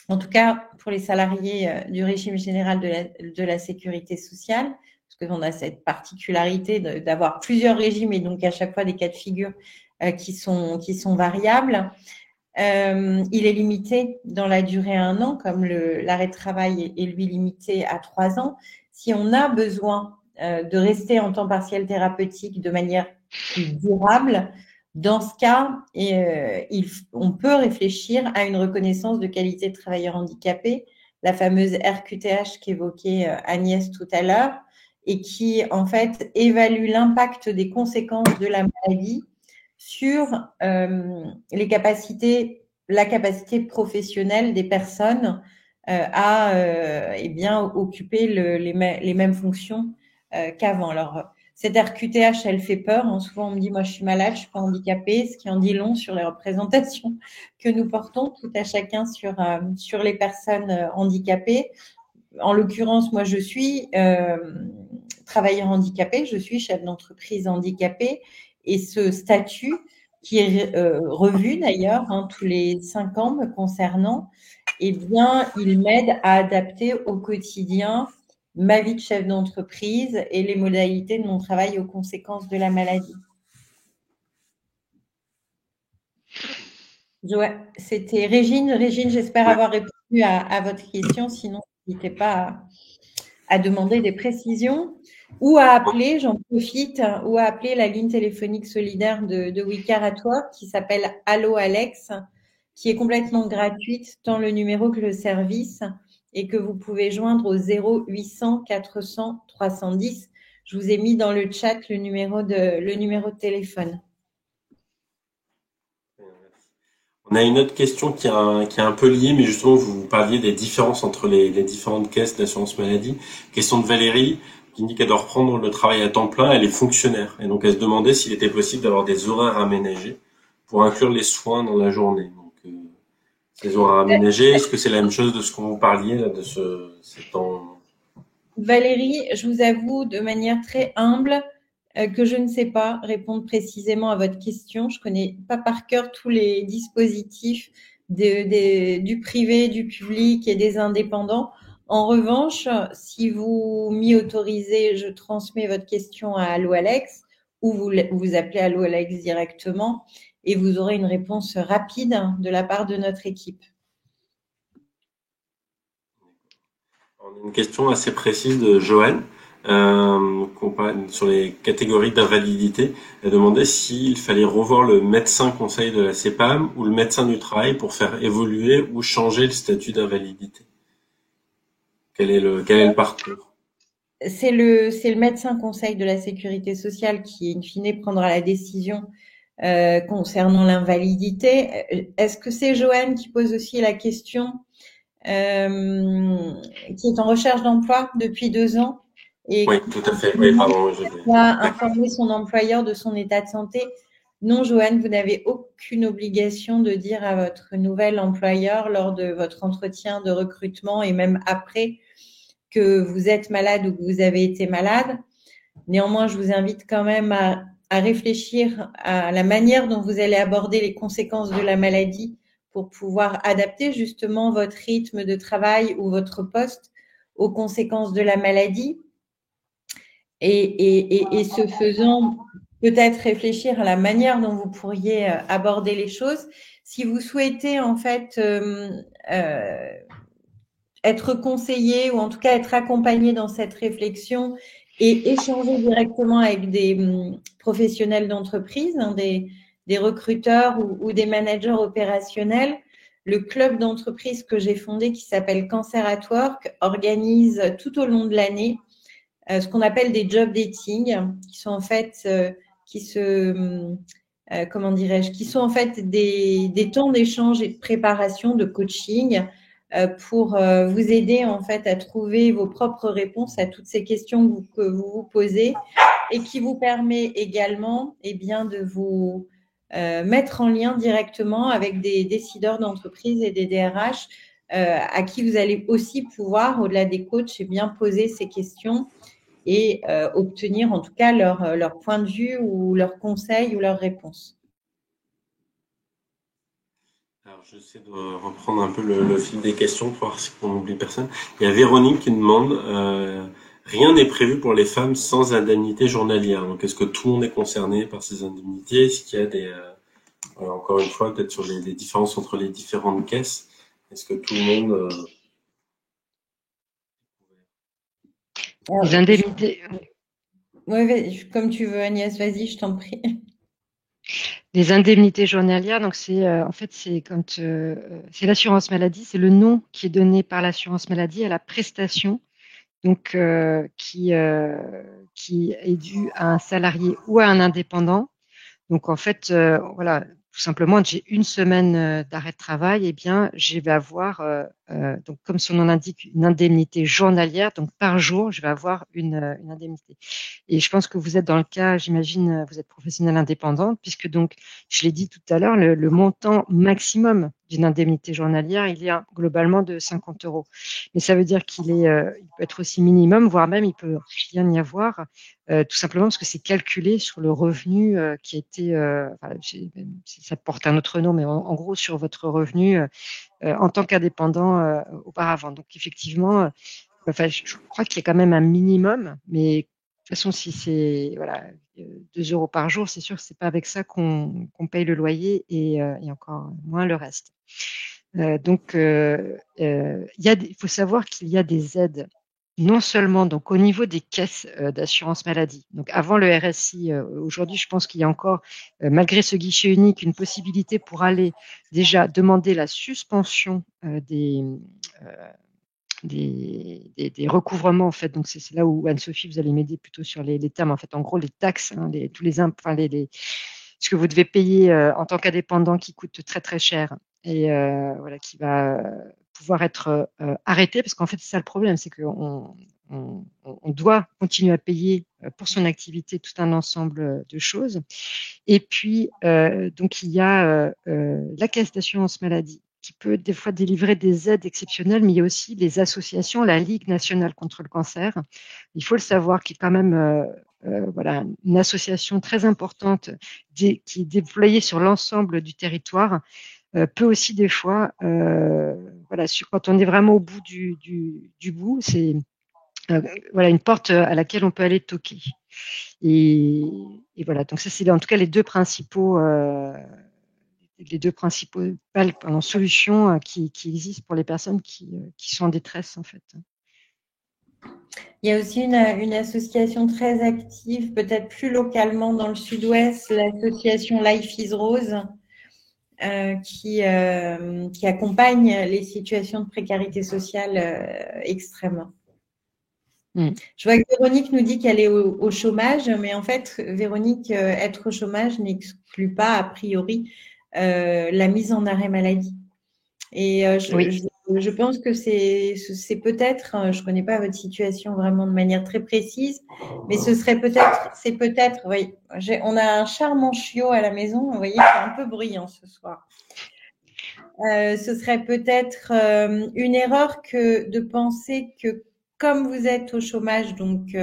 en tout cas pour les salariés du régime général de la sécurité sociale, parce qu'on a cette particularité d'avoir plusieurs régimes et donc à chaque fois des cas de figure qui sont variables. Il est limité dans la durée à 1 an, comme l'arrêt de travail est lui limité à 3 ans. Si on a besoin de rester en temps partiel thérapeutique de manière plus durable, dans ce cas, on peut réfléchir à une reconnaissance de qualité de travailleur handicapé, la fameuse RQTH qu'évoquait Agnès tout à l'heure, et qui en fait évalue l'impact des conséquences de la maladie sur la capacité professionnelle des personnes à occuper les mêmes fonctions qu'avant. Alors, cette RQTH, elle fait peur. Souvent, on me dit, moi, je suis malade, je suis pas handicapée, ce qui en dit long sur les représentations que nous portons tout à chacun sur les personnes handicapées. En l'occurrence, moi, je suis travailleur handicapé, je suis chef d'entreprise handicapée. Et ce statut, qui est revu d'ailleurs tous les 5 ans me concernant, eh bien, il m'aide à adapter au quotidien ma vie de chef d'entreprise et les modalités de mon travail aux conséquences de la maladie. Ouais, c'était Régine. Régine, j'espère avoir répondu à votre question. Sinon, n'hésitez pas à demander des précisions. Ou à appeler, j'en profite, ou à appeler la ligne téléphonique solidaire de We Care at Work qui s'appelle Allo Alex, qui est complètement gratuite, tant le numéro que le service, et que vous pouvez joindre au 0800 400 310. Je vous ai mis dans le chat le numéro de téléphone. On a une autre question qui est un peu liée, mais justement, vous parliez des différences entre les différentes caisses d'assurance maladie. Question de Valérie, qui dit qu'elle doit reprendre le travail à temps plein, elle est fonctionnaire. Et donc, elle se demandait s'il était possible d'avoir des horaires aménagés pour inclure les soins dans la journée. Donc, ces horaires aménagés, est-ce que c'est la même chose de ce qu'on vous parliez, là, de ce temps? Valérie, je vous avoue de manière très humble, que je ne sais pas répondre précisément à votre question. Je connais pas par cœur tous les dispositifs du privé, du public et des indépendants. En revanche, si vous m'y autorisez, je transmets votre question à Allo Alex ou vous appelez Allo Alex directement et vous aurez une réponse rapide de la part de notre équipe. On a une question assez précise de Joanne sur les catégories d'invalidité. Elle demandait s'il fallait revoir le médecin conseil de la CPAM ou le médecin du travail pour faire évoluer ou changer le statut d'invalidité. Quel est le parcours? C'est le médecin conseil de la sécurité sociale qui, in fine, prendra la décision concernant l'invalidité. Est-ce que c'est Joanne qui pose aussi la question, qui est en recherche d'emploi depuis 2 ans et Oui, tout à fait. Oui, pardon. qui a informé son employeur de son état de santé? Non, Joanne, vous n'avez aucune obligation de dire à votre nouvel employeur lors de votre entretien de recrutement et même après que vous êtes malade ou que vous avez été malade. Néanmoins, je vous invite quand même à réfléchir à la manière dont vous allez aborder les conséquences de la maladie pour pouvoir adapter justement votre rythme de travail ou votre poste aux conséquences de la maladie. Et ce faisant, peut-être réfléchir à la manière dont vous pourriez aborder les choses. Si vous souhaitez en fait être conseillé ou en tout cas être accompagné dans cette réflexion et échanger directement avec des professionnels d'entreprise, des recruteurs ou des managers opérationnels. Le club d'entreprise que j'ai fondé qui s'appelle Cancer at Work organise tout au long de l'année ce qu'on appelle des job dating, qui sont en fait qui sont en fait des temps d'échange et de préparation, de coaching pour vous aider en fait à trouver vos propres réponses à toutes ces questions que vous vous posez et qui vous permet également de vous mettre en lien directement avec des décideurs d'entreprise et des DRH à qui vous allez aussi pouvoir, au-delà des coachs, poser ces questions et obtenir en tout cas leur point de vue ou leurs conseils ou leurs réponses. Alors, j'essaie de reprendre un peu le fil des questions pour voir si on n'oublie personne. Il y a Véronique qui demande rien n'est prévu pour les femmes sans indemnité journalière. Donc, est-ce que tout le monde est concerné par ces indemnités? Est-ce qu'il y a des encore une fois, peut-être sur les différences entre les différentes caisses, est-ce que tout le monde les indemnités. Oui, comme tu veux, Agnès, vas-y, je t'en prie. Les indemnités journalières, donc c'est en fait c'est quand c'est l'assurance maladie, c'est le nom qui est donné par l'assurance maladie à la prestation, donc qui est due à un salarié ou à un indépendant. Donc en fait, voilà, tout simplement, j'ai une semaine d'arrêt de travail, eh bien, je vais avoir, donc comme son nom l'indique, une indemnité journalière. Donc par jour, je vais avoir une indemnité. Et je pense que vous êtes dans le cas, j'imagine, vous êtes professionnelle indépendante, puisque donc, je l'ai dit tout à l'heure, le montant maximum d'une indemnité journalière, il est globalement de 50 €. Mais ça veut dire qu'il est, il peut être aussi minimum, voire même il peut rien y avoir, tout simplement parce que c'est calculé sur le revenu qui a été, ça porte un autre nom, mais en gros sur votre revenu en tant qu'indépendant auparavant. Donc effectivement, je crois qu'il y a quand même un minimum, mais de toute façon, si c'est 2 € par jour, c'est sûr que c'est pas avec ça qu'on paye le loyer et encore moins le reste. Donc, il faut savoir qu'il y a des aides non seulement donc au niveau des caisses d'assurance maladie. Donc avant le RSI, aujourd'hui, je pense qu'il y a encore, malgré ce guichet unique, une possibilité pour aller déjà demander la suspension des recouvrements en fait. Donc c'est là où Anne-Sophie, vous allez m'aider plutôt sur les termes. En fait, en gros, les taxes, tous les ce que vous devez payer en tant qu'indépendant qui coûte très très cher et qui va pouvoir être arrêté, parce qu'en fait c'est ça le problème, c'est qu'on doit continuer à payer pour son activité tout un ensemble de choses. Et puis donc il y a la caisse d'assurance maladie qui peut des fois délivrer des aides exceptionnelles, mais il y a aussi les associations, la Ligue nationale contre le cancer. Il faut le savoir, qui est quand même voilà, une association très importante qui est déployée sur l'ensemble du territoire, peut aussi des fois, voilà, quand on est vraiment au bout du bout, c'est voilà une porte à laquelle on peut aller toquer. Et voilà, donc ça c'est en tout cas les deux principaux solutions qui existent pour les personnes qui sont en détresse en fait. Il y a aussi une association très active, peut-être plus localement dans le sud-ouest, l'association Life is Rose, qui accompagne les situations de précarité sociale extrême. Je vois que Véronique nous dit qu'elle est au chômage, mais en fait, Véronique, être au chômage n'exclut pas a priori la mise en arrêt maladie. Et je pense que c'est peut-être, je ne connais pas votre situation vraiment de manière très précise, mais c'est peut-être, oui, on a un charmant chiot à la maison, vous voyez, qui est un peu bruyant ce soir. Ce serait peut-être une erreur que de penser que comme vous êtes au chômage, donc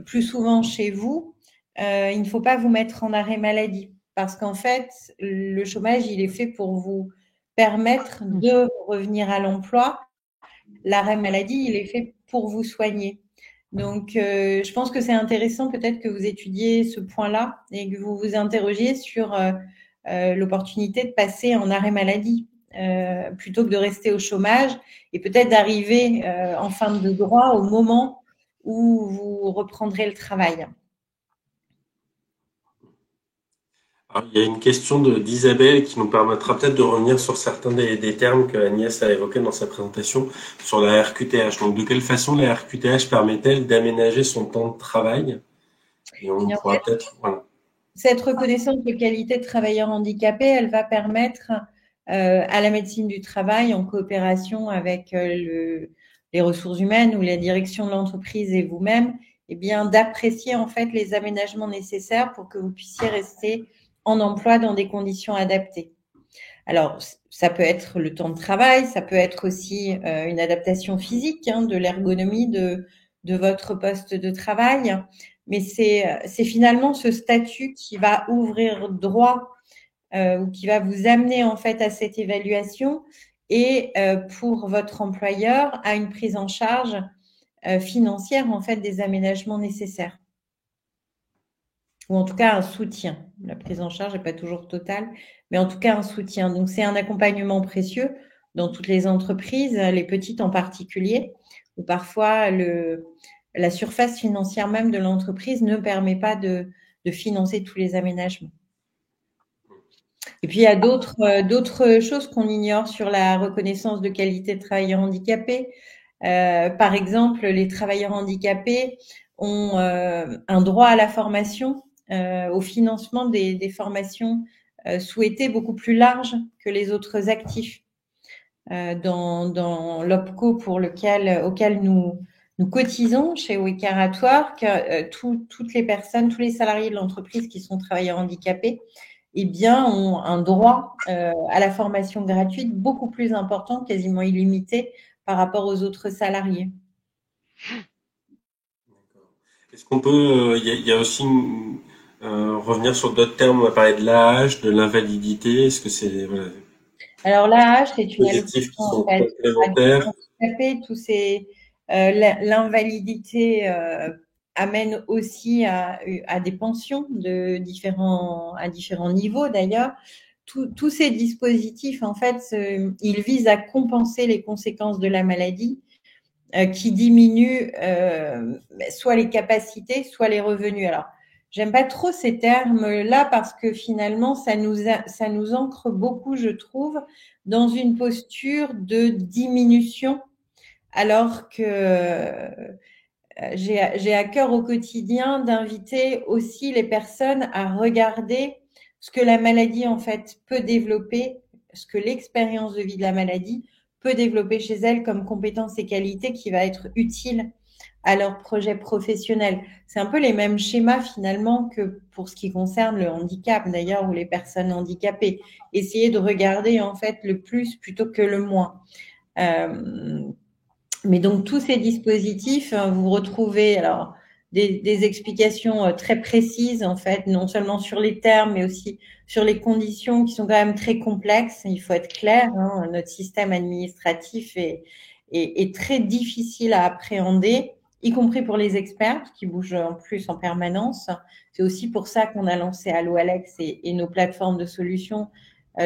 plus souvent chez vous, il ne faut pas vous mettre en arrêt maladie. Parce qu'en fait, le chômage, il est fait pour vous permettre de revenir à l'emploi. L'arrêt maladie, il est fait pour vous soigner. Donc, je pense que c'est intéressant peut-être que vous étudiez ce point-là et que vous vous interrogiez sur l'opportunité de passer en arrêt maladie plutôt que de rester au chômage et peut-être d'arriver en fin de droit au moment où vous reprendrez le travail. Alors, il y a une question d'Isabelle qui nous permettra peut-être de revenir sur certains des termes que Agnès a évoqués dans sa présentation sur la RQTH. Donc, de quelle façon la RQTH permet-elle d'aménager son temps de travail? Et on pourra peut-être, voilà. Cette reconnaissance de qualité de travailleur handicapé, elle va permettre à la médecine du travail, en coopération avec les ressources humaines ou la direction de l'entreprise et vous-même, eh bien, d'apprécier en fait les aménagements nécessaires pour que vous puissiez rester en emploi dans des conditions adaptées. Alors, ça peut être le temps de travail, ça peut être aussi une adaptation physique de l'ergonomie de votre poste de travail, mais c'est finalement ce statut qui va ouvrir droit ou qui va vous amener en fait à cette évaluation et pour votre employeur à une prise en charge financière en fait des aménagements nécessaires. Ou en tout cas un soutien. La prise en charge n'est pas toujours totale, mais en tout cas un soutien. Donc, c'est un accompagnement précieux dans toutes les entreprises, les petites en particulier, où parfois la surface financière même de l'entreprise ne permet pas de financer tous les aménagements. Et puis, il y a d'autres choses qu'on ignore sur la reconnaissance de qualité de travailleurs handicapés. Par exemple, les travailleurs handicapés ont un droit à la formation, au financement des formations souhaitées beaucoup plus larges que les autres actifs. Dans l'OPCO auquel nous cotisons chez Wicar Work, toutes les personnes, tous les salariés de l'entreprise qui sont travailleurs handicapés, eh bien, ont un droit à la formation gratuite beaucoup plus important, quasiment illimité par rapport aux autres salariés. Est-ce qu'on peut, il y a aussi revenir sur d'autres termes, on va parler de l'âge, de l'invalidité, est-ce que c'est, voilà. Alors l'AH, c'est une allocation complémentaire. L'invalidité amène aussi à des pensions à différents niveaux d'ailleurs. Tous ces dispositifs, en fait, ils visent à compenser les conséquences de la maladie qui diminuent soit les capacités, soit les revenus. Alors, j'aime pas trop ces termes-là parce que finalement, ça nous ancre beaucoup, je trouve, dans une posture de diminution, alors que j'ai à cœur au quotidien d'inviter aussi les personnes à regarder ce que la maladie, en fait, peut développer, ce que l'expérience de vie de la maladie peut développer chez elles comme compétences et qualités qui va être utile à leur projet professionnel. C'est un peu les mêmes schémas finalement que pour ce qui concerne le handicap d'ailleurs ou les personnes handicapées. Essayer de regarder en fait le plus plutôt que le moins. Mais donc tous ces dispositifs, vous retrouvez alors des explications très précises, en fait, non seulement sur les termes, mais aussi sur les conditions qui sont quand même très complexes. Il faut être clair, hein, notre système administratif est très difficile à appréhender, y compris pour les experts, qui bougent en plus en permanence. C'est aussi pour ça qu'on a lancé Allo Alex et nos plateformes de solutions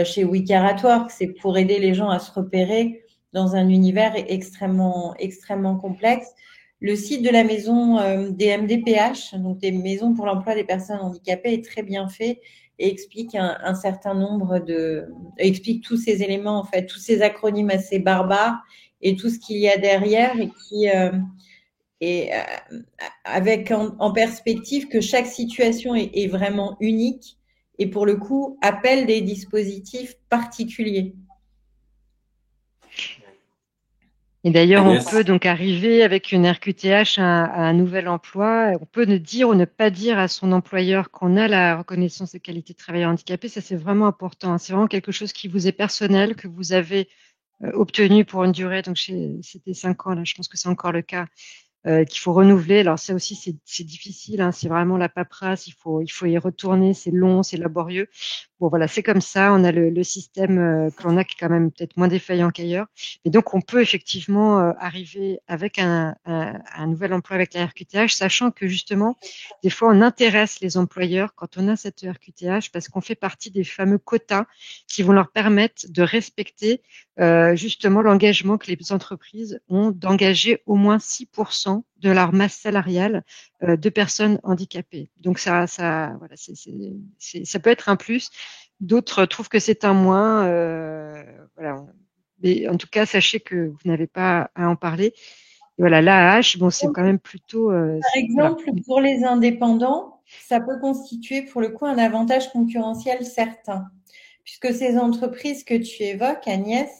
chez WeCaratWork. C'est pour aider les gens à se repérer dans un univers extrêmement, extrêmement complexe. Le site de la maison des MDPH, donc des maisons pour l'emploi des personnes handicapées, est très bien fait et explique un certain nombre explique tous ces éléments, en fait, tous ces acronymes assez barbares et tout ce qu'il y a derrière et qui avec en perspective que chaque situation est vraiment unique et pour le coup appelle des dispositifs particuliers. Et d'ailleurs, on peut donc arriver avec une RQTH à un nouvel emploi. On peut ne dire ou ne pas dire à son employeur qu'on a la reconnaissance de qualité de travailleur handicapé. Ça, c'est vraiment important. C'est vraiment quelque chose qui vous est personnel, que vous avez obtenu pour une durée. Donc, c'était 5 ans. Là, je pense que c'est encore le cas. Qu'il faut renouveler. Alors ça aussi, c'est difficile, hein, c'est vraiment la paperasse, il faut y retourner, c'est long, c'est laborieux. Bon voilà, c'est comme ça, on a le système que l'on a qui est quand même peut-être moins défaillant qu'ailleurs. Et donc on peut effectivement arriver avec un nouvel emploi avec la RQTH, sachant que justement, des fois on intéresse les employeurs quand on a cette RQTH parce qu'on fait partie des fameux quotas qui vont leur permettre de respecter justement l'engagement que les entreprises ont d'engager au moins 6% de leur masse salariale de personnes handicapées. Donc ça voilà, ça peut être un plus. D'autres trouvent que c'est un moins. Voilà. Mais en tout cas, sachez que vous n'avez pas à en parler. Et voilà, l'AAH, bon, c'est quand même plutôt. Par exemple, voilà. Pour les indépendants, ça peut constituer pour le coup un avantage concurrentiel certain, puisque ces entreprises que tu évoques, Agnès,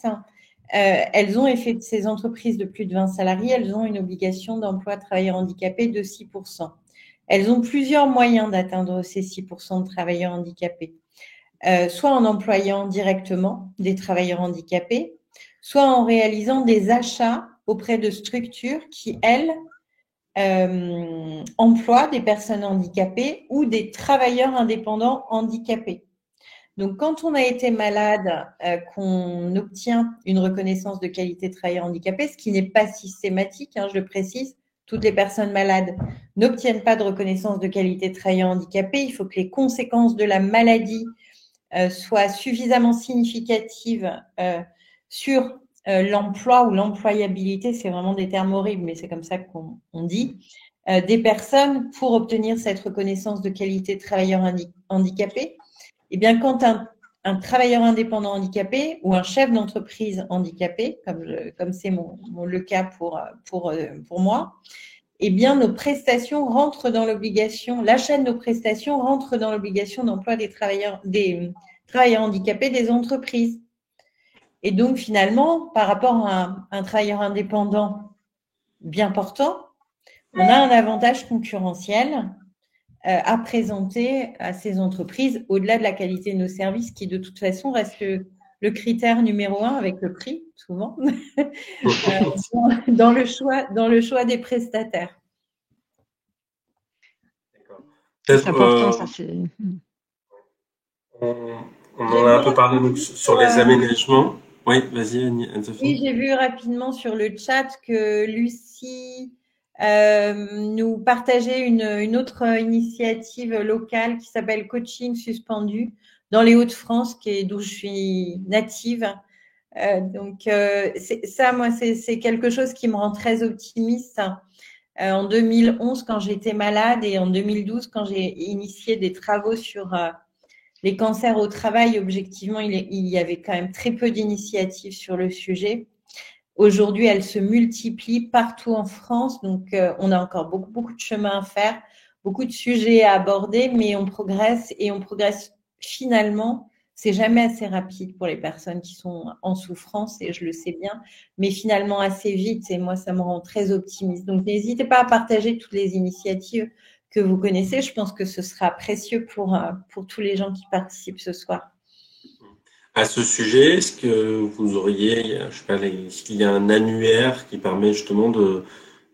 elles ont ces entreprises de plus de 20 salariés, elles ont une obligation d'emploi de travailleurs handicapés de 6%. Elles ont plusieurs moyens d'atteindre ces 6% de travailleurs handicapés, soit en employant directement des travailleurs handicapés, soit en réalisant des achats auprès de structures qui, elles, emploient des personnes handicapées ou des travailleurs indépendants handicapés. Donc, quand on a été malade, qu'on obtient une reconnaissance de qualité de travailleur handicapé, ce qui n'est pas systématique, hein, je le précise, toutes les personnes malades n'obtiennent pas de reconnaissance de qualité de travailleur handicapé. Il faut que les conséquences de la maladie soient suffisamment significatives sur l'emploi ou l'employabilité, c'est vraiment des termes horribles, mais c'est comme ça qu'on dit, des personnes pour obtenir cette reconnaissance de qualité de travailleur handicapé. Eh bien, quand un travailleur indépendant handicapé ou un chef d'entreprise handicapé, comme c'est le cas pour moi, eh bien, nos prestations rentrent dans l'obligation, l'achat de nos prestations rentre dans l'obligation d'emploi des travailleurs handicapés des entreprises. Et donc, finalement, par rapport à un travailleur indépendant bien portant, on a un avantage concurrentiel à présenter à ces entreprises, au-delà de la qualité de nos services, qui de toute façon reste le critère numéro 1 avec le prix, souvent, dans le choix des prestataires. C'est important, ça c'est. On en a un peu parlé donc, sur les aménagements. Oui, vas-y, Anne-Sophie. Oui, j'ai vu rapidement sur le chat que Lucie nous partageait une autre initiative locale qui s'appelle Coaching Suspendu dans les Hauts-de-France, d'où je suis native. Donc, moi, c'est quelque chose qui me rend très optimiste. En 2011, quand j'étais malade, et en 2012, quand j'ai initié des travaux sur les cancers au travail, objectivement, il y avait quand même très peu d'initiatives sur le sujet. Aujourd'hui, elles se multiplient partout en France, donc on a encore beaucoup, beaucoup de chemin à faire, beaucoup de sujets à aborder, mais on progresse et on progresse finalement. C'est jamais assez rapide pour les personnes qui sont en souffrance, et je le sais bien, mais finalement assez vite, et moi, ça me rend très optimiste. Donc, n'hésitez pas à partager toutes les initiatives que vous connaissez. Je pense que ce sera précieux pour tous les gens qui participent ce soir. À ce sujet, est-ce que vous auriez, je sais pas, est-ce qu'il y a un annuaire qui permet justement de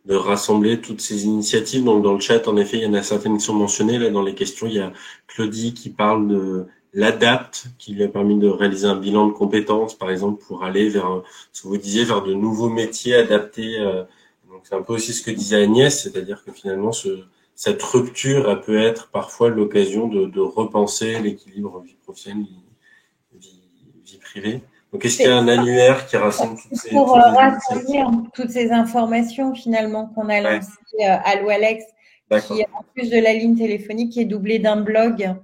de rassembler toutes ces initiatives. Donc dans le chat, en effet, il y en a certaines qui sont mentionnées. Là, dans les questions, il y a Claudie qui parle de l'ADAPT, qui lui a permis de réaliser un bilan de compétences, par exemple, pour aller vers, ce que vous disiez, vers de nouveaux métiers adaptés. Donc c'est un peu aussi ce que disait Agnès, c'est-à-dire que finalement, cette rupture, elle peut être parfois l'occasion de repenser l'équilibre vie professionnelle, vie privée. Donc, est-ce qu'il y a un annuaire qui rassemble pour rassembler toutes ces informations finalement qu'on a lancées à l'Oualex, qui en plus de la ligne téléphonique est doublée d'un blog.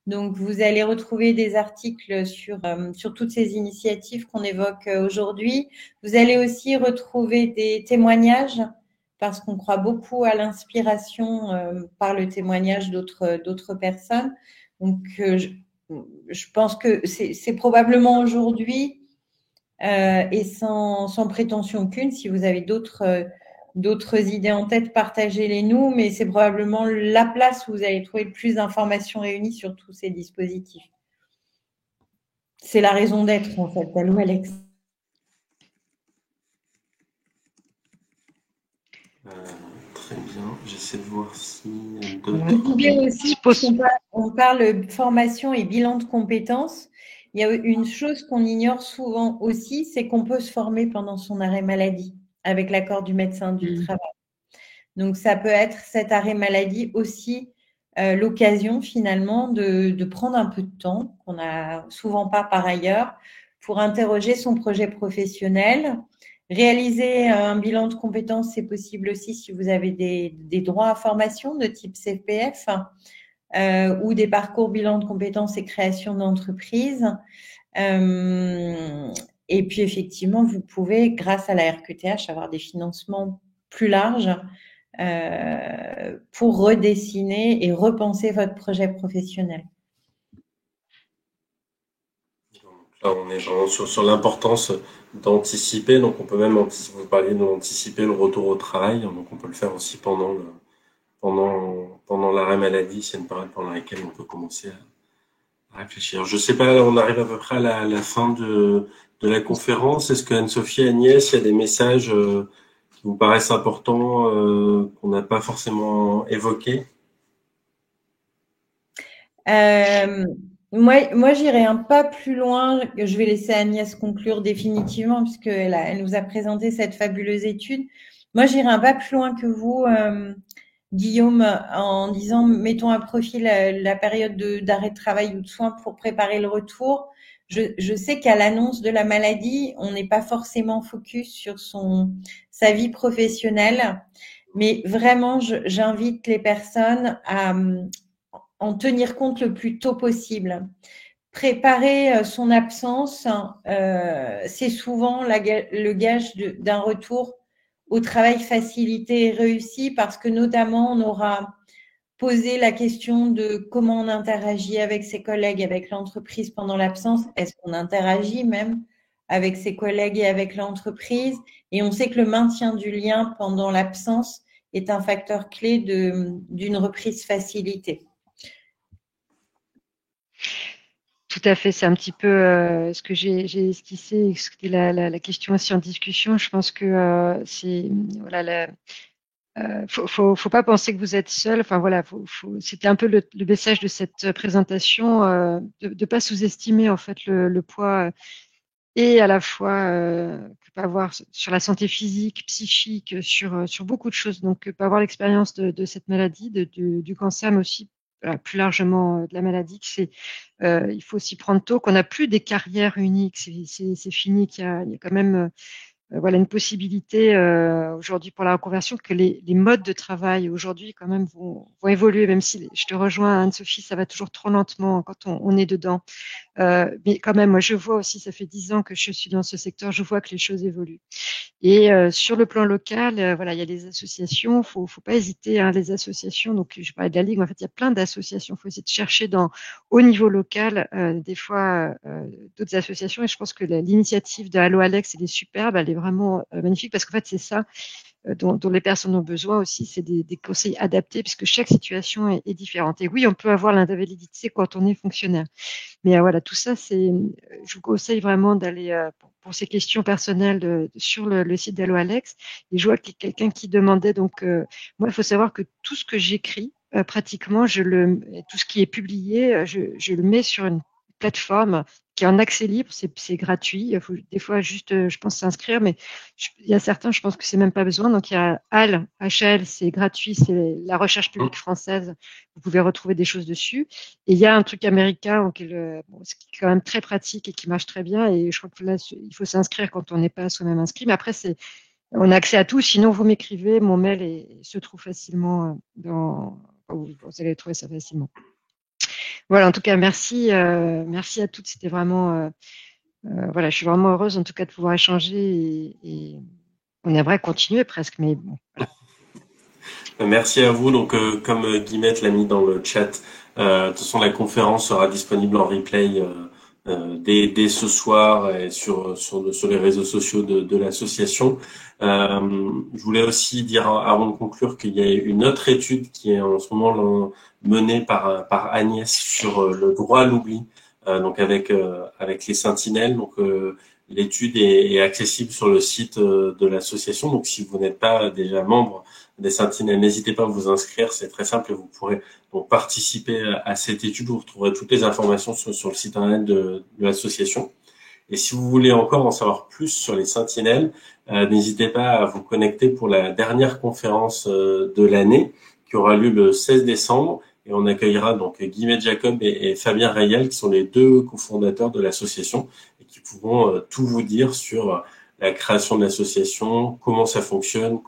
Donc, vous allez retrouver des articles sur toutes ces initiatives qu'on évoque aujourd'hui. Vous allez aussi retrouver des témoignages parce qu'on croit beaucoup à l'inspiration par le témoignage d'autres personnes. Donc, je pense que c'est probablement aujourd'hui, et sans prétention aucune, si vous avez d'autres idées en tête, partagez-les nous, mais c'est probablement la place où vous allez trouver le plus d'informations réunies sur tous ces dispositifs. C'est la raison d'être, en fait, à l'Oualex. Très bien, j'essaie de voir si on parle formation et bilan de compétences. Il y a une chose qu'on ignore souvent aussi, c'est qu'on peut se former pendant son arrêt maladie avec l'accord du médecin du travail. Donc, ça peut être cet arrêt maladie aussi l'occasion finalement de prendre un peu de temps, qu'on n'a souvent pas par ailleurs, pour interroger son projet professionnel. Réaliser un bilan de compétences, c'est possible aussi si vous avez des droits à formation de type CPF ou des parcours bilan de compétences et création d'entreprise. Et puis, effectivement, vous pouvez, grâce à la RQTH, avoir des financements plus larges pour redessiner et repenser votre projet professionnel. Là, on est vraiment sur l'importance d'anticiper. Donc, on peut même, vous parliez d'anticiper le retour au travail. Donc, on peut le faire aussi pendant l'arrêt maladie. C'est une période pendant laquelle on peut commencer à réfléchir. Je sais pas, on arrive à peu près à la fin de la conférence. Est-ce que Anne-Sophie, Agnès, il y a des messages qui vous paraissent importants, qu'on n'a pas forcément évoqués? Moi, j'irai un pas plus loin. Je vais laisser Agnès conclure définitivement puisqu'elle nous a présenté cette fabuleuse étude. Moi, j'irai un pas plus loin que vous, Guillaume, en disant mettons à profit la période d'arrêt de travail ou de soins pour préparer le retour. Je sais qu'à l'annonce de la maladie, on n'est pas forcément focus sur sa vie professionnelle, mais vraiment, j'invite les personnes à en tenir compte le plus tôt possible. Préparer son absence, c'est souvent le gage d'un retour au travail facilité et réussi parce que notamment on aura posé la question de comment on interagit avec ses collègues, avec l'entreprise pendant l'absence. Est-ce qu'on interagit même avec ses collègues et avec l'entreprise? Et on sait que le maintien du lien pendant l'absence est un facteur clé d'une reprise facilitée. Tout à fait, c'est un petit peu ce que j'ai esquissé, c'était la question aussi en discussion. Je pense que c'est voilà, faut pas penser que vous êtes seul. Enfin voilà, c'était un peu le message de cette présentation, de pas sous-estimer en fait le poids et à la fois que peut avoir sur la santé physique, psychique, sur beaucoup de choses. Donc peut avoir l'expérience de cette maladie, du cancer, mais aussi plus largement de la maladie, il faut s'y prendre tôt, qu'on n'a plus des carrières uniques, c'est fini, qu'il y a quand même voilà une possibilité aujourd'hui pour la reconversion, que les modes de travail aujourd'hui quand même vont évoluer, même si je te rejoins Anne-Sophie, ça va toujours trop lentement quand on est dedans. Mais quand même, moi je vois aussi, ça fait 10 ans que je suis dans ce secteur, je vois que les choses évoluent. Et sur le plan local, voilà, il y a des associations, faut pas hésiter, hein, les associations. Donc je parlais de la Ligue, mais en fait il y a plein d'associations. Il faut essayer de chercher au niveau local des fois d'autres associations. Et je pense que l'initiative de Allo Alex, elle est superbe, elle est vraiment magnifique parce qu'en fait c'est ça. dont les personnes ont besoin aussi. C'est des conseils adaptés puisque chaque situation est différente. Et oui, on peut avoir l'invalidité quand on est fonctionnaire. Mais voilà, tout ça, je vous conseille vraiment d'aller pour ces questions personnelles sur le site d'Allo Alex. Et je vois qu'il y a quelqu'un qui demandait, donc moi, il faut savoir que tout ce que j'écris, pratiquement, tout ce qui est publié, je le mets sur une plateforme qui est en accès libre, c'est gratuit. Il faut des fois juste, je pense, s'inscrire, mais il y a certains, je pense que c'est même pas besoin. Donc il y a HAL, c'est gratuit, c'est la recherche publique française. Vous pouvez retrouver des choses dessus. Et il y a un truc américain qui est qui est quand même très pratique et qui marche très bien. Et je crois que là, il faut s'inscrire quand on n'est pas soi-même inscrit. Mais après, on a accès à tout. Sinon, vous m'écrivez, mon mail se trouve facilement vous allez trouver ça facilement. Voilà, en tout cas, merci à toutes. C'était vraiment, voilà, je suis vraiment heureuse en tout cas de pouvoir échanger et on aimerait continuer presque, mais bon. Voilà. Merci à vous. Donc, comme Guillemette l'a mis dans le chat, de toute façon, la conférence sera disponible en replay dès ce soir et sur les réseaux sociaux de l'association. Je voulais aussi dire avant de conclure qu'il y a une autre étude qui est en ce moment menée par Agnès sur le droit à l'oubli, donc avec les sentinelles. Donc l'étude est accessible sur le site de l'association. Donc si vous n'êtes pas déjà membre des sentinelles, n'hésitez pas à vous inscrire, c'est très simple et vous pourrez donc participer à cette étude. Vous retrouverez toutes les informations sur le site internet de l'association. Et si vous voulez encore en savoir plus sur les sentinelles, n'hésitez pas à vous connecter pour la dernière conférence de l'année qui aura lieu le 16 décembre. Et on accueillera donc Guillemette Jacob et Fabien Rayel, qui sont les deux cofondateurs de l'association et qui pourront tout vous dire sur la création de l'association, comment ça fonctionne,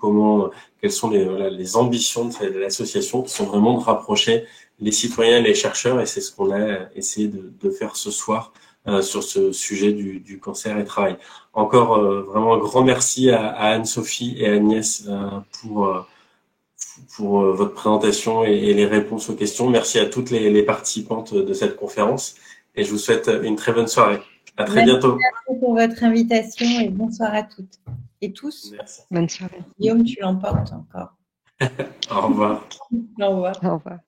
quelles sont les ambitions de l'association, qui sont vraiment de rapprocher les citoyens et les chercheurs. Et c'est ce qu'on a essayé de faire ce soir sur ce sujet du cancer et travail. Encore vraiment un grand merci à Anne-Sophie et à Agnès pour votre présentation et les réponses aux questions. Merci à toutes les participantes de cette conférence et je vous souhaite une très bonne soirée. À très bientôt. Merci pour votre invitation et bonsoir à toutes et tous. Merci. Bonne soirée. Guillaume, tu l'emportes encore. Au revoir. Au revoir. Au revoir.